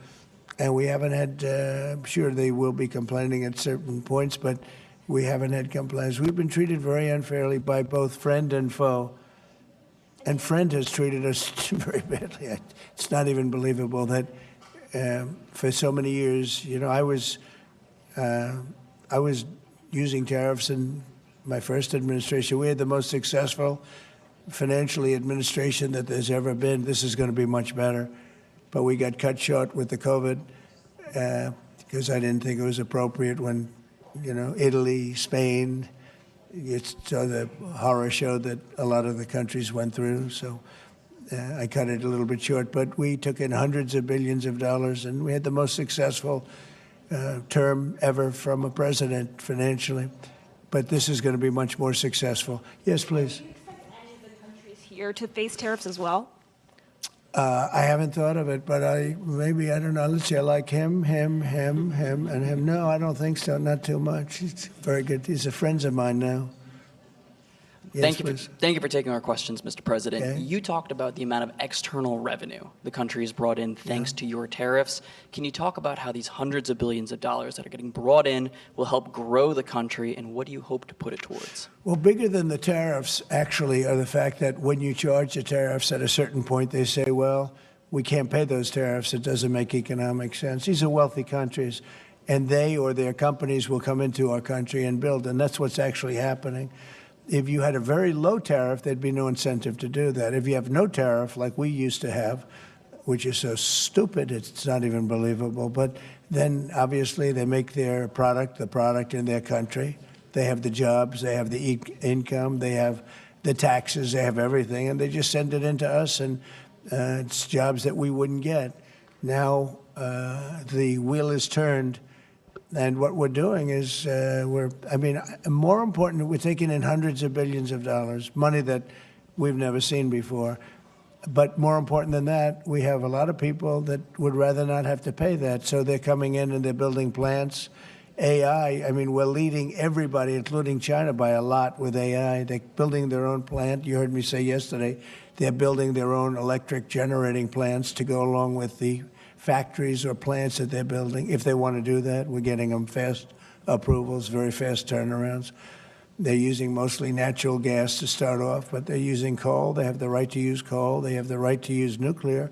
And we haven't had, I'm sure they will be complaining at certain points, but we haven't had complaints. We've been treated very unfairly by both friend and foe. And friend has treated us very badly. It's not even believable that for so many years, you know, I was using tariffs in my first administration. We had the most successful financially administration that there's ever been. This is going to be much better. But we got cut short with the COVID because I didn't think it was appropriate when, you know, Italy, Spain, it's the horror show that a lot of the countries went through. So I cut it a little bit short. But we took in hundreds of billions of dollars, and we had the most successful term ever from a president financially. But this is going to be much more successful. Yes, please. Do you expect any of the countries here to face tariffs as well? I haven't thought of it, but I don't know. Let's see, I like him, and him. No, I don't think so, not too much. He's very good. He's a friend of mine now. Yes, Thank you for taking our questions, Mr. President. Okay. You talked about the amount of external revenue the country has brought in thanks to your tariffs. Can you talk about how these hundreds of billions of dollars that are getting brought in will help grow the country, and what do you hope to put it towards? Well, bigger than the tariffs, actually, are the fact that when you charge the tariffs at a certain point, they say, well, we can't pay those tariffs. It doesn't make economic sense. These are wealthy countries, and they or their companies will come into our country and build, and that's what's actually happening. If you had a very low tariff, there'd be no incentive to do that. If you have no tariff, like we used to have, which is so stupid, it's not even believable, but then obviously they make their product, the product in their country. They have the jobs, they have the income, they have the taxes, they have everything, and they just send it into us, and it's jobs that we wouldn't get. Now the wheel is turned. And what we're doing is more important, we're taking in hundreds of billions of dollars, money that we've never seen before. But more important than that, we have a lot of people that would rather not have to pay that. So they're coming in and they're building plants. AI, we're leading everybody, including China, by a lot with AI. They're building their own plant. You heard me say yesterday, they're building their own electric generating plants to go along with the factories or plants that they're building. If they want to do that, we're getting them fast approvals, very fast turnarounds. They're using mostly natural gas to start off, but they're using coal. They have the right to use coal. They have the right to use nuclear.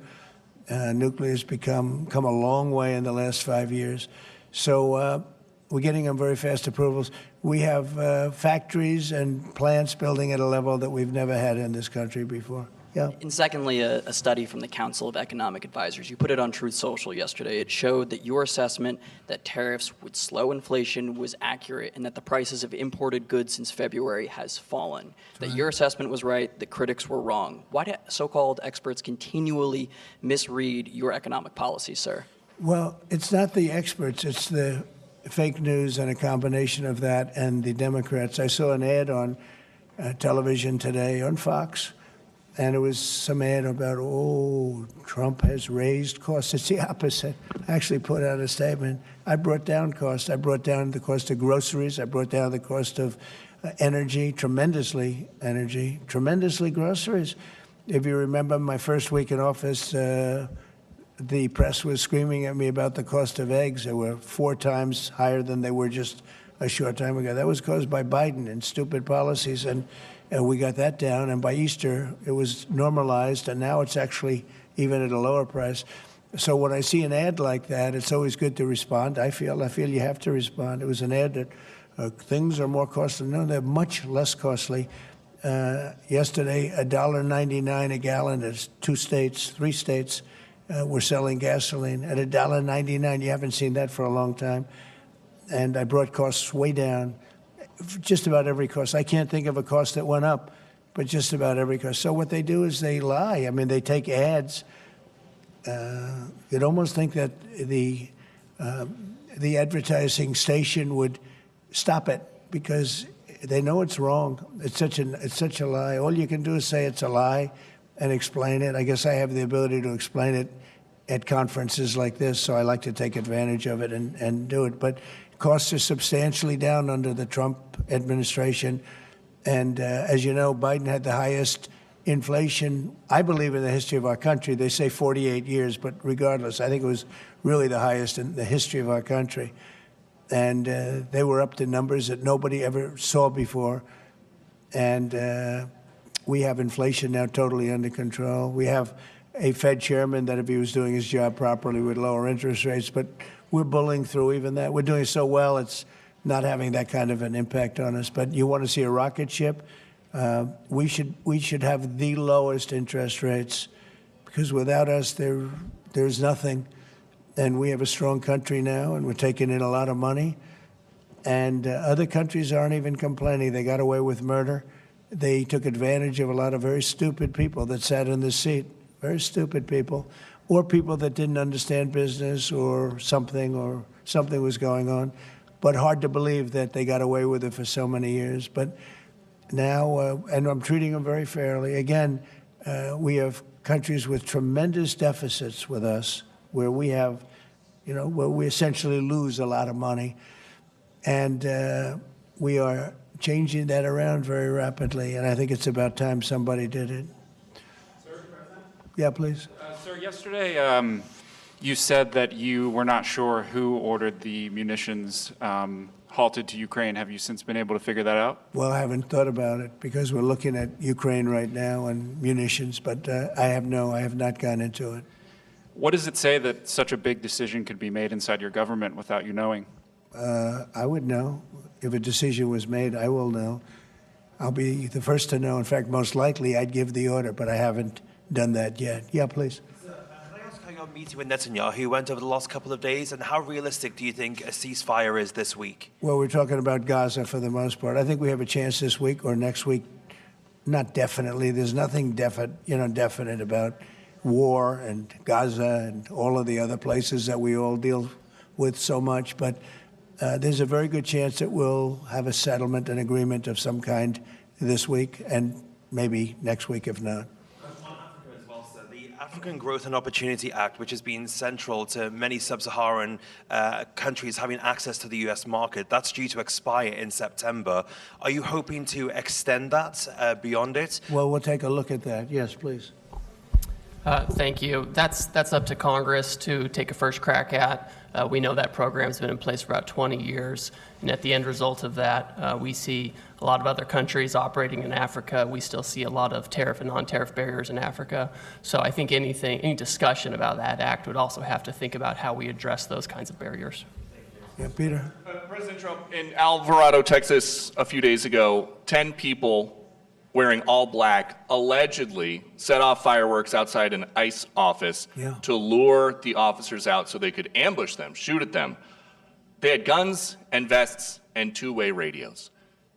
Nuclear's come a long way in the last 5 years. So we're getting them very fast approvals. We have factories and plants building at a level that we've never had in this country before. Yeah. And secondly, a study from the Council of Economic Advisors. You put it on Truth Social yesterday. It showed that your assessment that tariffs would slow inflation was accurate, and that the prices of imported goods since February has fallen. That your assessment was right, the critics were wrong. Why do so-called experts continually misread your economic policy, sir? Well, it's not the experts. It's the fake news and a combination of that and the Democrats. I saw an ad on television today on Fox, and it was some ad about, Trump has raised costs. It's the opposite. I actually put out a statement. I brought down costs. I brought down the cost of groceries. I brought down the cost of tremendously groceries. If you remember my first week in office, the press was screaming at me about the cost of eggs. They were 4 times higher than they were just a short time ago. That was caused by Biden and stupid policies, and we got that down. And by Easter, it was normalized, and now it's actually even at a lower price. So when I see an ad like that, it's always good to respond. I feel you have to respond. It was an ad that things are more costly. No, they're much less costly. Yesterday, $1.99 a gallon. There's 2 states, 3 states were selling gasoline at $1.99. You haven't seen that for a long time. And I brought costs way down, just about every cost. I can't think of a cost that went up, but just about every cost. So what they do is they lie. I mean, they take ads. You'd almost think that the advertising station would stop it because they know it's wrong. It's such a lie. All you can do is say it's a lie and explain it. I guess I have the ability to explain it at conferences like this, so I like to take advantage of it and do it. But costs are substantially down under the Trump administration. And as you know, Biden had the highest inflation, I believe, in the history of our country. They say 48 years, but regardless, I think it was really the highest in the history of our country. And they were up to numbers that nobody ever saw before. And we have inflation now totally under control. We have a Fed chairman that, if he was doing his job properly, would lower interest rates. But we're bullying through even that. We're doing so well, it's not having that kind of an impact on us. But you want to see a rocket ship? We should have the lowest interest rates, because without us, there's nothing. And we have a strong country now, and we're taking in a lot of money. And other countries aren't even complaining. They got away with murder. They took advantage of a lot of very stupid people that sat in this seat, very stupid people, or people that didn't understand business or something was going on. But hard to believe that they got away with it for so many years. But now, and I'm treating them very fairly. Again, we have countries with tremendous deficits with us, where we have, where we essentially lose a lot of money. And we are changing that around very rapidly. And I think it's about time somebody did it. Sir, President? Yeah, please. Sir, yesterday you said that you were not sure who ordered the munitions halted to Ukraine. Have you since been able to figure that out? Well, I haven't thought about it because we're looking at Ukraine right now and munitions, but I have not gone into it. What does it say that such a big decision could be made inside your government without you knowing? I would know. If a decision was made, I will know. I'll be the first to know. In fact, most likely I'd give the order, but I haven't done that yet. Yeah, please. Can I ask how your meeting with Netanyahu went over the last couple of days, and how realistic do you think a ceasefire is this week? Well, we're talking about Gaza for the most part. I think we have a chance this week or next week. Not definitely. There's nothing definite about war and Gaza and all of the other places that we all deal with so much. But there's a very good chance that we'll have a settlement, an agreement of some kind this week, and maybe next week if not. The African Growth and Opportunity Act, which has been central to many sub-Saharan countries having access to the U.S. market, that's due to expire in September. Are you hoping to extend that beyond it? Well, we'll take a look at that. Yes, please. Thank you. That's up to Congress to take a first crack at. We know that program's been in place for about 20 years, and at the end result of that, we see a lot of other countries operating in Africa. We still see a lot of tariff and non-tariff barriers in Africa. So I think any discussion about that act would also have to think about how we address those kinds of barriers. Yeah, Peter. President Trump, in Alvarado, Texas, a few days ago, 10 people wearing all black allegedly set off fireworks outside an ICE office to lure the officers out so they could ambush them, shoot at them. They had guns and vests and two-way radios.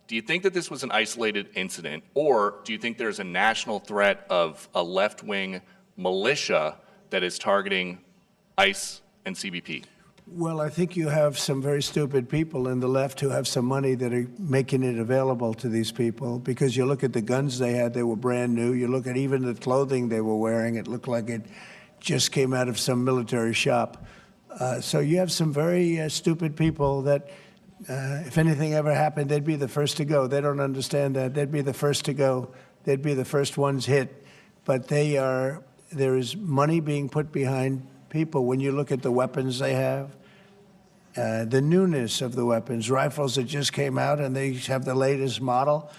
Do you think that this was an isolated incident, or do you think there's a national threat of a left-wing militia that is targeting ICE and CBP? Well, I think you have some very stupid people in the left who have some money that are making it available to these people, because you look at the guns they had, they were brand new. You look at even the clothing they were wearing, it looked like it just came out of some military shop. So you have some very stupid people that, if anything ever happened, they'd be the first to go. They don't understand that. They'd be the first to go. They'd be the first ones hit. But there is money being put behind people. When you look at the weapons they have, the newness of the weapons, rifles that just came out and they have the latest model.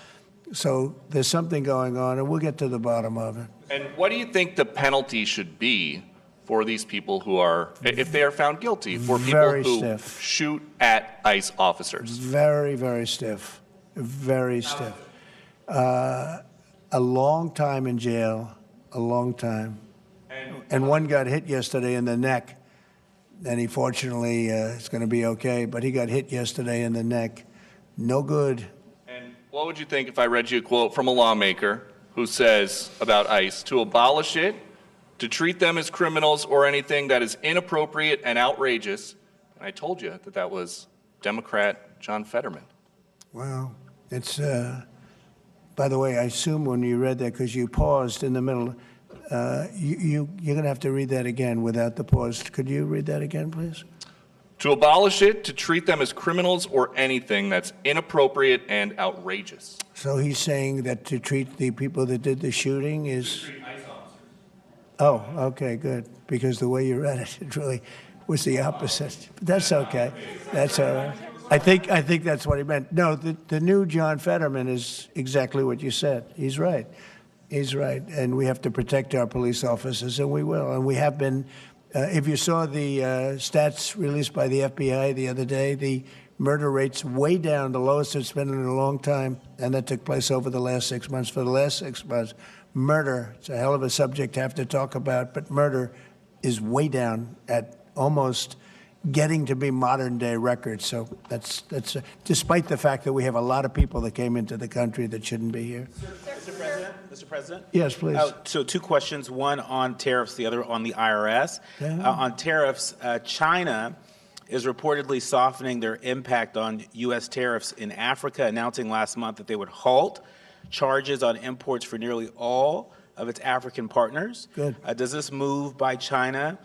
So there's something going on, and we'll get to the bottom of it. And what do you think the penalty should be for these people who are, if they are found guilty, for people who shoot at ICE officers? Very, very stiff. Very stiff. A long time in jail, a long time. And one got hit yesterday in the neck, and he fortunately is going to be okay, but he got hit yesterday in the neck. No good. And what would you think if I read you a quote from a lawmaker who says about ICE, to abolish it, to treat them as criminals or anything that is inappropriate and outrageous? And I told you that that was Democrat John Fetterman. Well, it's, by the way, I assume when you read that, because you paused in the middle, you're going to have to read that again without the pause. Could you read that again, please? To abolish it, to treat them as criminals or anything that's inappropriate and outrageous. So he's saying that to treat the people that did the shooting is... Oh, okay, good. Because the way you read it, it really was the opposite. But that's okay. That's all right. I think that's what he meant. No, the new John Fetterman is exactly what you said. He's right. He's right. And we have to protect our police officers, and we will. And we have been... if you saw the stats released by the FBI the other day, the murder rate's way down, the lowest it's been in a long time, and that took place over the last 6 months. For the last 6 months, murder, it's a hell of a subject to have to talk about, but murder is way down at almost getting to be modern-day records. So that's despite the fact that we have a lot of people that came into the country that shouldn't be here. Mr. President? Yes, please. So 2 questions, one on tariffs, the other on the IRS. On tariffs, China is reportedly softening their impact on U.S. tariffs in Africa, announcing last month that they would halt charges on imports for nearly all of its African partners. Good. Does this move by China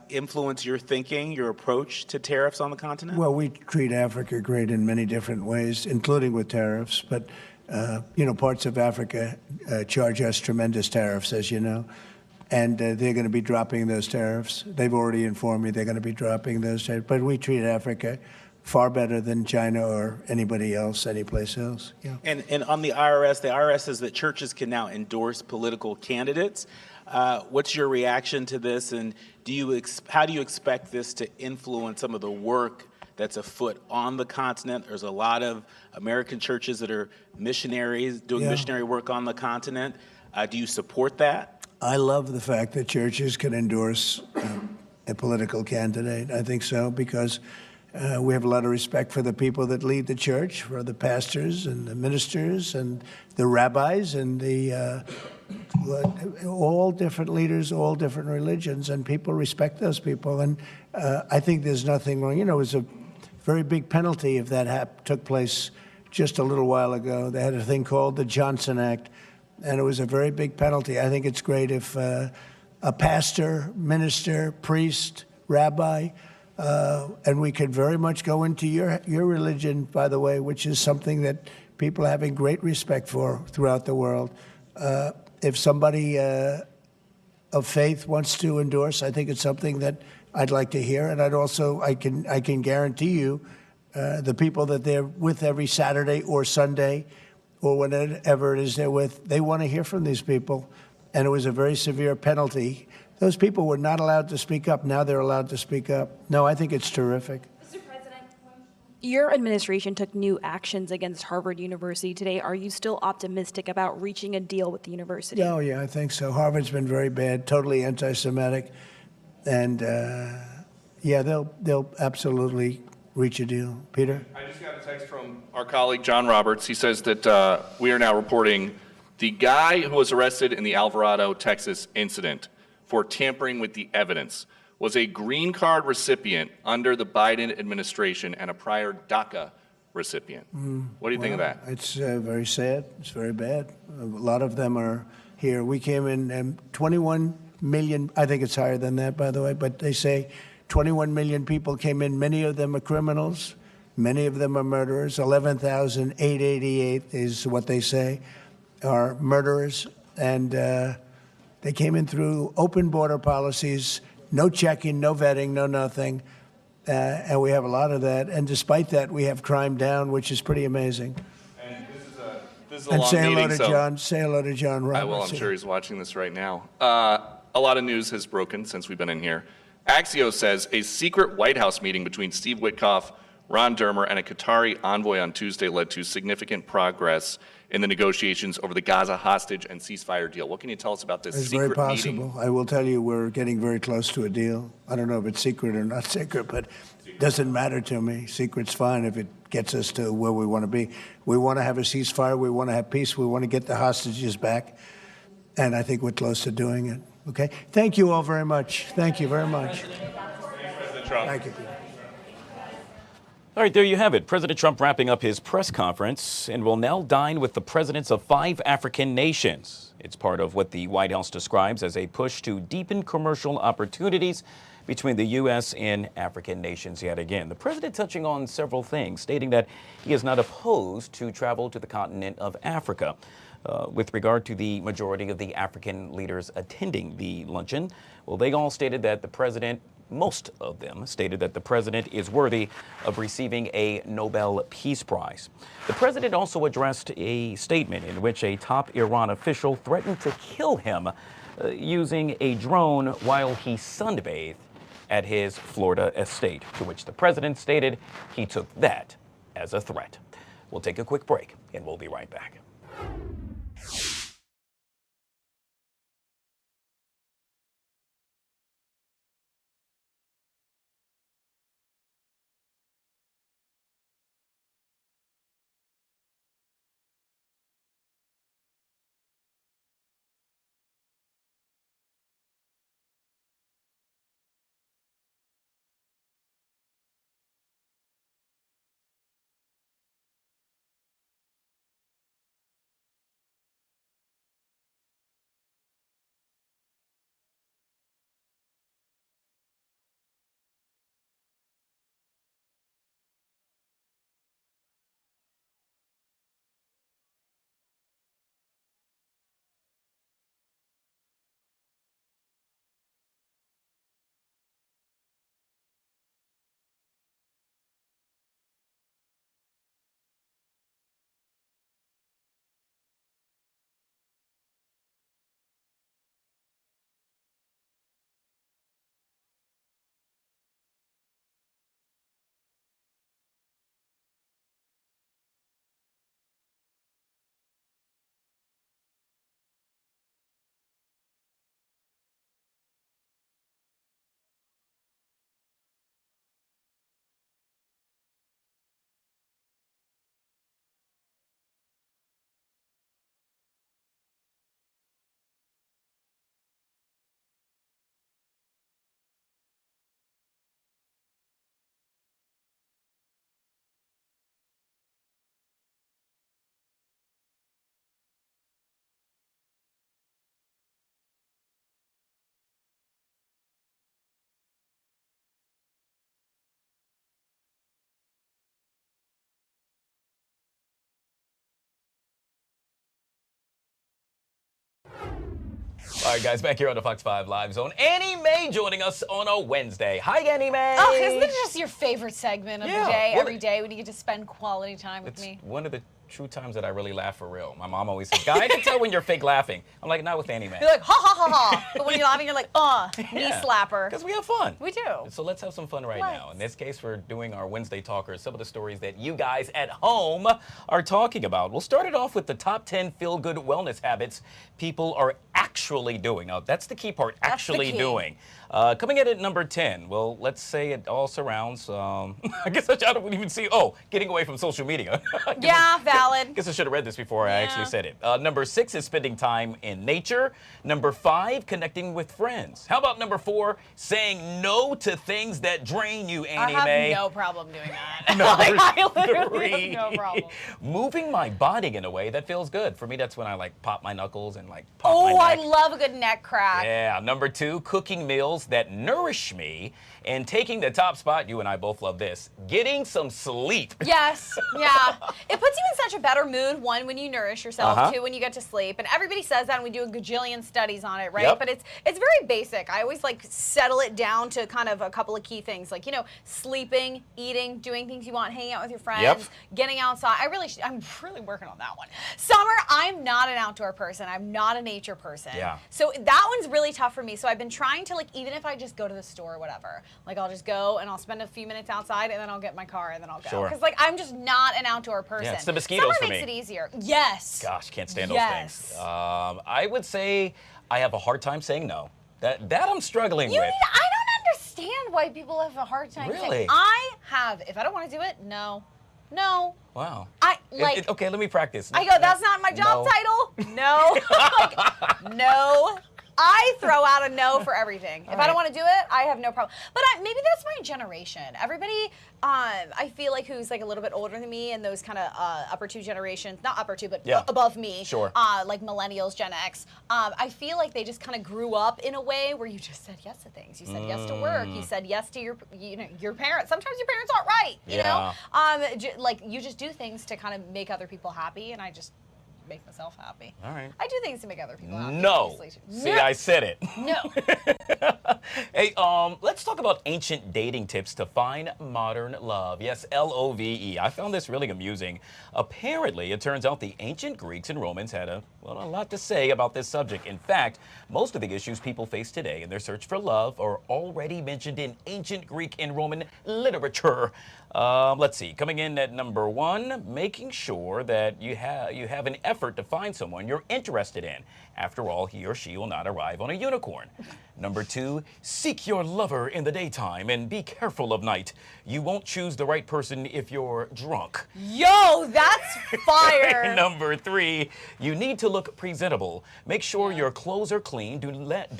influence your thinking, your approach to tariffs on the continent? Well, we treat Africa great in many different ways, including with tariffs. But, parts of Africa charge us tremendous tariffs, as you know. And they're going to be dropping those tariffs. They've already informed me they're going to be dropping those tariffs. But we treat Africa far better than China or anybody else, anyplace else. Yeah. And on the IRS says that churches can now endorse political candidates. What's your reaction to this, and how do you expect this to influence some of the work that's afoot on the continent? There's a lot of American churches that are missionaries doing missionary work on the continent. Do you support that? I love the fact that churches can endorse a political candidate. I think so, because we have a lot of respect for the people that lead the church, for the pastors and the ministers and the rabbis and the all different leaders, all different religions, and people respect those people. And I think there's nothing wrong. It was a very big penalty if that took place just a little while ago. They had a thing called the Johnson Act, and it was a very big penalty. I think it's great if a pastor, minister, priest, rabbi, and we could very much go into your religion, by the way, which is something that people are having great respect for throughout the world. If somebody of faith wants to endorse, I think it's something that I'd like to hear. And I can guarantee you the people that they're with every Saturday or Sunday or whenever it is they're with, they want to hear from these people. And it was a very severe penalty. Those people were not allowed to speak up. Now they're allowed to speak up. No, I think it's terrific. Mr. President, your administration took new actions against Harvard University today. Are you still optimistic about reaching a deal with the university? Oh, yeah, I think so. Harvard's been very bad, totally anti-Semitic. And, they'll absolutely reach a deal. Peter? I just got a text from our colleague, John Roberts. He says that we are now reporting the guy who was arrested in the Alvarado, Texas incident for tampering with the evidence was a green card recipient under the Biden administration and a prior DACA recipient. What do you think of that? It's very sad. It's very bad. A lot of them are here. We came in 21 million, I think it's higher than that, by the way, but they say 21 million people came in. Many of them are criminals. Many of them are murderers. 11,888 is what they say are murderers. And they came in through open border policies, no checking, no vetting, no nothing. And we have a lot of that. And despite that, we have crime down, which is pretty amazing. And this is a And long say hello meeting, to so John. Say hello to John Roberts. I will. I'm sure he's watching this right now. A lot of news has broken since we've been in here. Axios says a secret White House meeting between Steve Witkoff, Ron Dermer, and a Qatari envoy on Tuesday led to significant progress in the negotiations over the Gaza hostage and ceasefire deal. What can you tell us about this It's secret very possible. meeting? I will tell you we're getting very close to a deal. I don't know if it's secret or not secret, but it doesn't matter to me. Secret's fine if it gets us to where we want to be. We want to have a ceasefire. We want to have peace. We want to get the hostages back. And I think we're close to doing it. Okay? Thank you all very much. Thank you very much. President Trump. Thank you. All right, there you have it. President Trump wrapping up his press conference and will now dine with the presidents of 5 African nations. It's part of what the White House describes as a push to deepen commercial opportunities between the U.S. and African nations yet again. The president touching on several things, stating that he is not opposed to travel to the continent of Africa. With regard to the majority of the African leaders attending the luncheon, well, they all stated that the president, most of them stated that the president is worthy of receiving a Nobel Peace Prize. The president also addressed a statement in which a top Iran official threatened to kill him using a drone while he sunbathed at his Florida estate, to which the president stated he took that as a threat. We'll take a quick break and we'll be right back. All right, guys, back here on the Fox 5 Live Zone. Annie Mae joining us on a Wednesday. Hi, Annie Mae. Oh, isn't it just your favorite segment of the day, well, every day, when you get to spend quality time with me? One of the true times that I really laugh for real. My mom always says, Guy, I can tell when you're fake laughing. I'm like, not with Annie Mae. You're like, ha, ha, ha, ha. But when you're laughing, you're like, knee slapper. Because we have fun. We do. So let's have some fun right now. In this case, we're doing our Wednesday Talkers, some of the stories that you guys at home are talking about. We'll start it off with the top 10 feel-good wellness habits people are actually doing. Now, that's the key part, actually doing. Coming in at number 10, well, let's say it all surrounds, I guess I don't even see, getting away from social media. Yeah, valid. I guess I should have read this before I actually said it. Number 6 is spending time in nature. Number 5, connecting with friends. How about number 4, saying no to things that drain you, Annie Mae? I have no problem doing that. Number I literally have no problem. Moving my body in a way that feels good. For me, that's when I like pop my knuckles and like pop my I neck. love a good neck crack. Yeah. Number 2, cooking meals that nourish me. And taking the top spot, you and I both love this, getting some sleep. Yes, yeah. It puts you such a better mood, one, when you nourish yourself, two, when you get to sleep. And everybody says that, and we do a gajillion studies on it, right? Yep. But it's very basic. I always like settle it down to kind of a couple of key things, like, you know, sleeping, eating, doing things you want, hanging out with your friends, getting outside. I'm really working on that one. Summer, I'm not an outdoor person. I'm not a nature person. Yeah. So that one's really tough for me. So I've been trying to, like, even if I just go to the store or whatever, like I'll just go and I'll spend a few minutes outside and then I'll get my car and then I'll go. Sure. Because like I'm just not an outdoor person. Yeah, it's the mosquitoes Summer for makes me. it easier. Yes. Gosh, can't stand those things. I would say I have a hard time saying no. That I'm struggling with. I don't understand why people have a hard time Really? saying. I have. If I don't want to do it, no. Wow. Okay, let me practice. I go, that's not my job title. No. Like, no. I throw out a no for everything. If I don't want to do it, I have no problem. But maybe that's my generation. Everybody, I feel like who's like a little bit older than me and those kind of upper two generations, not upper two, but above me, like millennials, Gen X, I feel like they just kind of grew up in a way where you just said yes to things. You said yes to work. You said yes to your parents. Sometimes your parents aren't right, you know? Like you just do things to kind of make other people happy, and I just make myself happy. All right. I do things to make other people happy. No. See, I said it. No. Hey, let's talk about ancient dating tips to find modern love. Yes, LOVE. I found this really amusing. Apparently, it turns out the ancient Greeks and Romans had a lot to say about this subject. In fact, most of the issues people face today in their search for love are already mentioned in ancient Greek and Roman literature. Let's see. Coming in at number 1, making sure that you have an effort to find someone you're interested in. After all, he or she will not arrive on a unicorn. Number 2, seek your lover in the daytime and be careful of night. You won't choose the right person if you're drunk. Yo, that's fire. Number 3, you need to look presentable. Make sure your clothes are clean. Do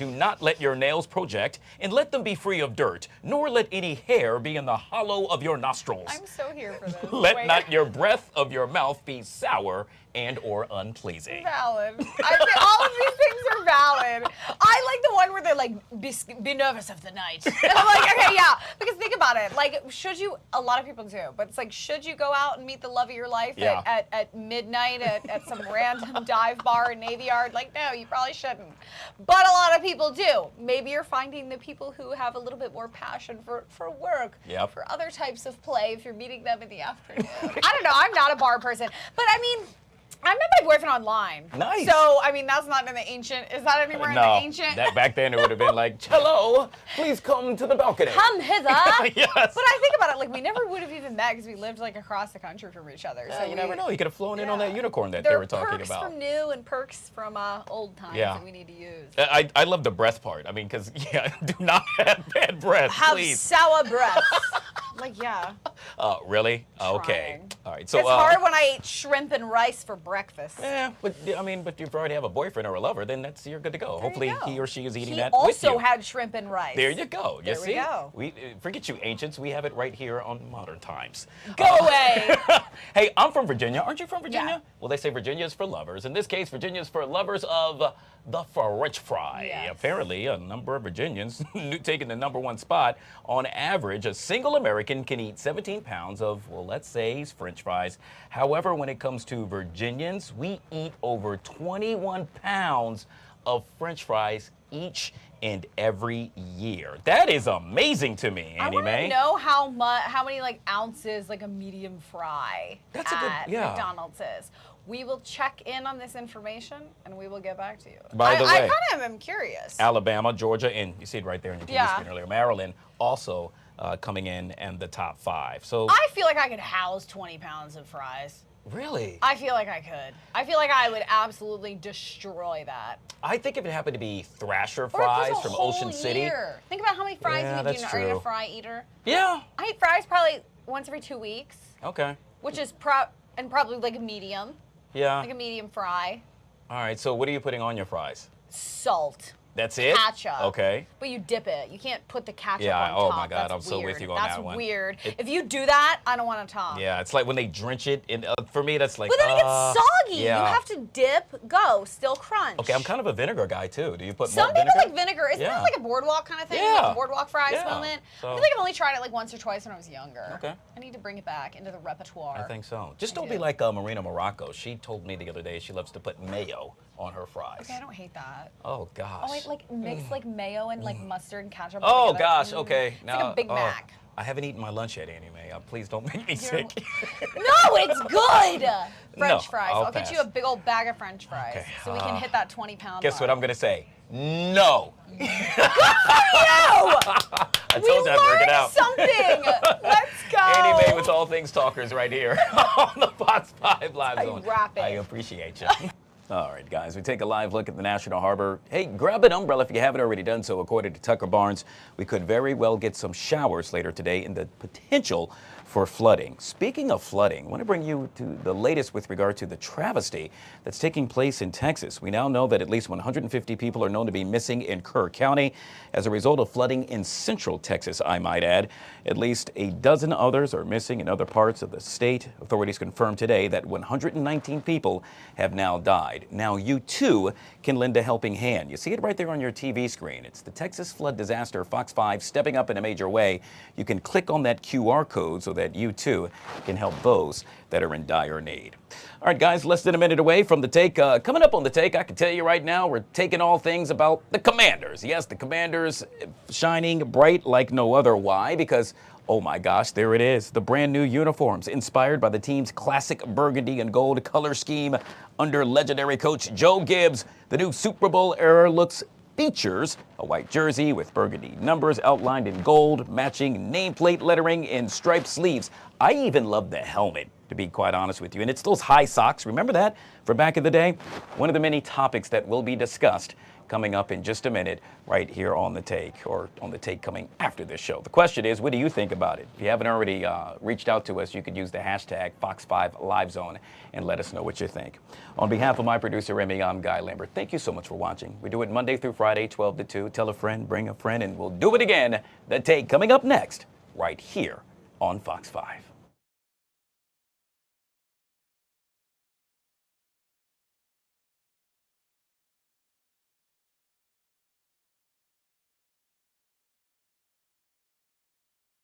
not let your nails project, and let them be free of dirt, nor let any hair be in the hollow of your nostrils. I'm so here for this. Let not your breath of your mouth be sour and or unpleasing. Valid. I think all of these things are valid. I like the one where they're like, be nervous of the night. And I'm like, okay, yeah. Because think about it. Like, a lot of people do, but it's like, should you go out and meet the love of your life at midnight at some random dive bar in Navy Yard? Like, no, you probably shouldn't. But a lot of people do. Maybe you're finding the people who have a little bit more passion for work, for other types of play if you're meeting them in the afternoon. I don't know. I'm not a bar person. But I mean, I met my boyfriend online. Nice. So, I mean, that's not in the ancient. Is that anywhere in the ancient? That back then it would have been like, hello, please come to the balcony. Come hither. Yes. But I think about it, like, we never would have even met because we lived, like, across the country from each other. So you never know. You could have flown in on that unicorn that there they were talking are perks about. from new and perks from old times that we need to use. I love the breath part. I mean, because, do not have bad breath, please. Have sour breath. Like, yeah. Really? Okay. All right. So it's hard when I ate shrimp and rice for breakfast. Yeah, but if you already have a boyfriend or a lover, then you're good to go. Hopefully he or she is eating that with you. He also had shrimp and rice. There you go. There we go. We forget you ancients. We have it right here on Modern Times. Go away. Hey, I'm from Virginia. Aren't you from Virginia? Yeah. Well, they say Virginia is for lovers. In this case, Virginia is for lovers of the French fry. Yes. Apparently, a number of Virginians taking the #1 spot. On average, a single American can eat 17 pounds of, well, let's say, French fries. However, when it comes to Virginians, we eat over 21 pounds of French fries each and every year. That is amazing to me, Annie Mae. I want to know how many like ounces like a medium fry at McDonald's is. We will check in on this information and we will get back to you. By the way, I kind of am curious. Alabama, Georgia, and you see it right there in your TV screen earlier, Maryland also coming in the top 5. So I feel like I could house 20 pounds of fries. Really? I feel like I could. I feel like I would absolutely destroy that. I think if it happened to be Thrasher fries from Ocean City. Think about how many fries you would do. Are you a fry eater? Yeah. I eat fries probably once every 2 weeks. Okay. Which is probably like a medium. Yeah. Like a medium fry. All right, so what are you putting on your fries? Salt. That's it? ketchup. Okay. But you dip it. You can't put the ketchup Yeah, on oh top. my God, That's I'm so with weird. you on That's that one. weird. If you do that, I don't want to talk. Yeah, it's like when they drench it. For me, that's like. But then it gets soggy. Yeah. You have to dip, go, still crunch. Okay, I'm kind of a vinegar guy too. Do you put Some malt people vinegar? like vinegar. Isn't Yeah. that like a boardwalk kind of thing? Yeah. Like a boardwalk fries Yeah. moment? So- I feel like I've only tried it like once or twice when I was younger. Okay. I need to bring it back into the repertoire. I think so. Just don't be do. like Marina Morocco. She told me the other day she loves to put mayo on her fries. Okay, I don't hate that. Oh gosh. Oh, wait, like mix like mayo and like mustard and ketchup. Oh together. gosh. Okay. It's like a Big Mac. I haven't eaten my lunch yet, Annie Mae. Please don't make me sick. No, it's good. French No, fries. I'll I'll get pass. you a big old bag of French fries Okay, so we can hit that 20-pound. Guess what I'm gonna say? No. You! I told you I'd work it out. Something. Let's go. Annie Mae with All Things Talkers right here on the Fox 5 Live Zone. wrap it. I appreciate you. All right, guys, we take a live look at the National Harbor. Hey, grab an umbrella if you haven't already done so. According to Tucker Barnes, we could very well get some showers later today and the potential for flooding. Speaking of flooding, I want to bring you to the latest with regard to the travesty that's taking place in Texas. We now know that at least 150 people are known to be missing in Kerr County as a result of flooding in central Texas, I might add. At least a dozen others are missing in other parts of the state. Authorities confirmed today that 119 people have now died. Now you too can lend a helping hand. You see it right there on your TV screen. It's the Texas flood disaster, Fox 5 stepping up in a major way. You can click on that QR code so that you too can help those that are in dire need. All right, guys, less than a minute away from the take. Coming up on the take, I can tell you right now, we're taking all things about the Commanders. Yes, the Commanders shining bright like no other. Why? Because, oh my gosh, there it is. The brand new uniforms inspired by the team's classic burgundy and gold color scheme under legendary coach Joe Gibbs. The new Super Bowl era looks features a white jersey with burgundy numbers outlined in gold, matching nameplate lettering in striped sleeves. I even love the helmet, to be quite honest with you. And it's those high socks. Remember that from back in the day? One of the many topics that will be discussed coming up in just a minute right here on The Take, or on The Take coming after this show. The question is, what do you think about it? If you haven't already reached out to us, you could use the hashtag Fox5LiveZone and let us know what you think. On behalf of my producer, Remy, I'm Guy Lambert. Thank you so much for watching. We do it Monday through Friday, 12 to 2. Tell a friend, bring a friend, and we'll do it again. The Take coming up next, right here on Fox 5.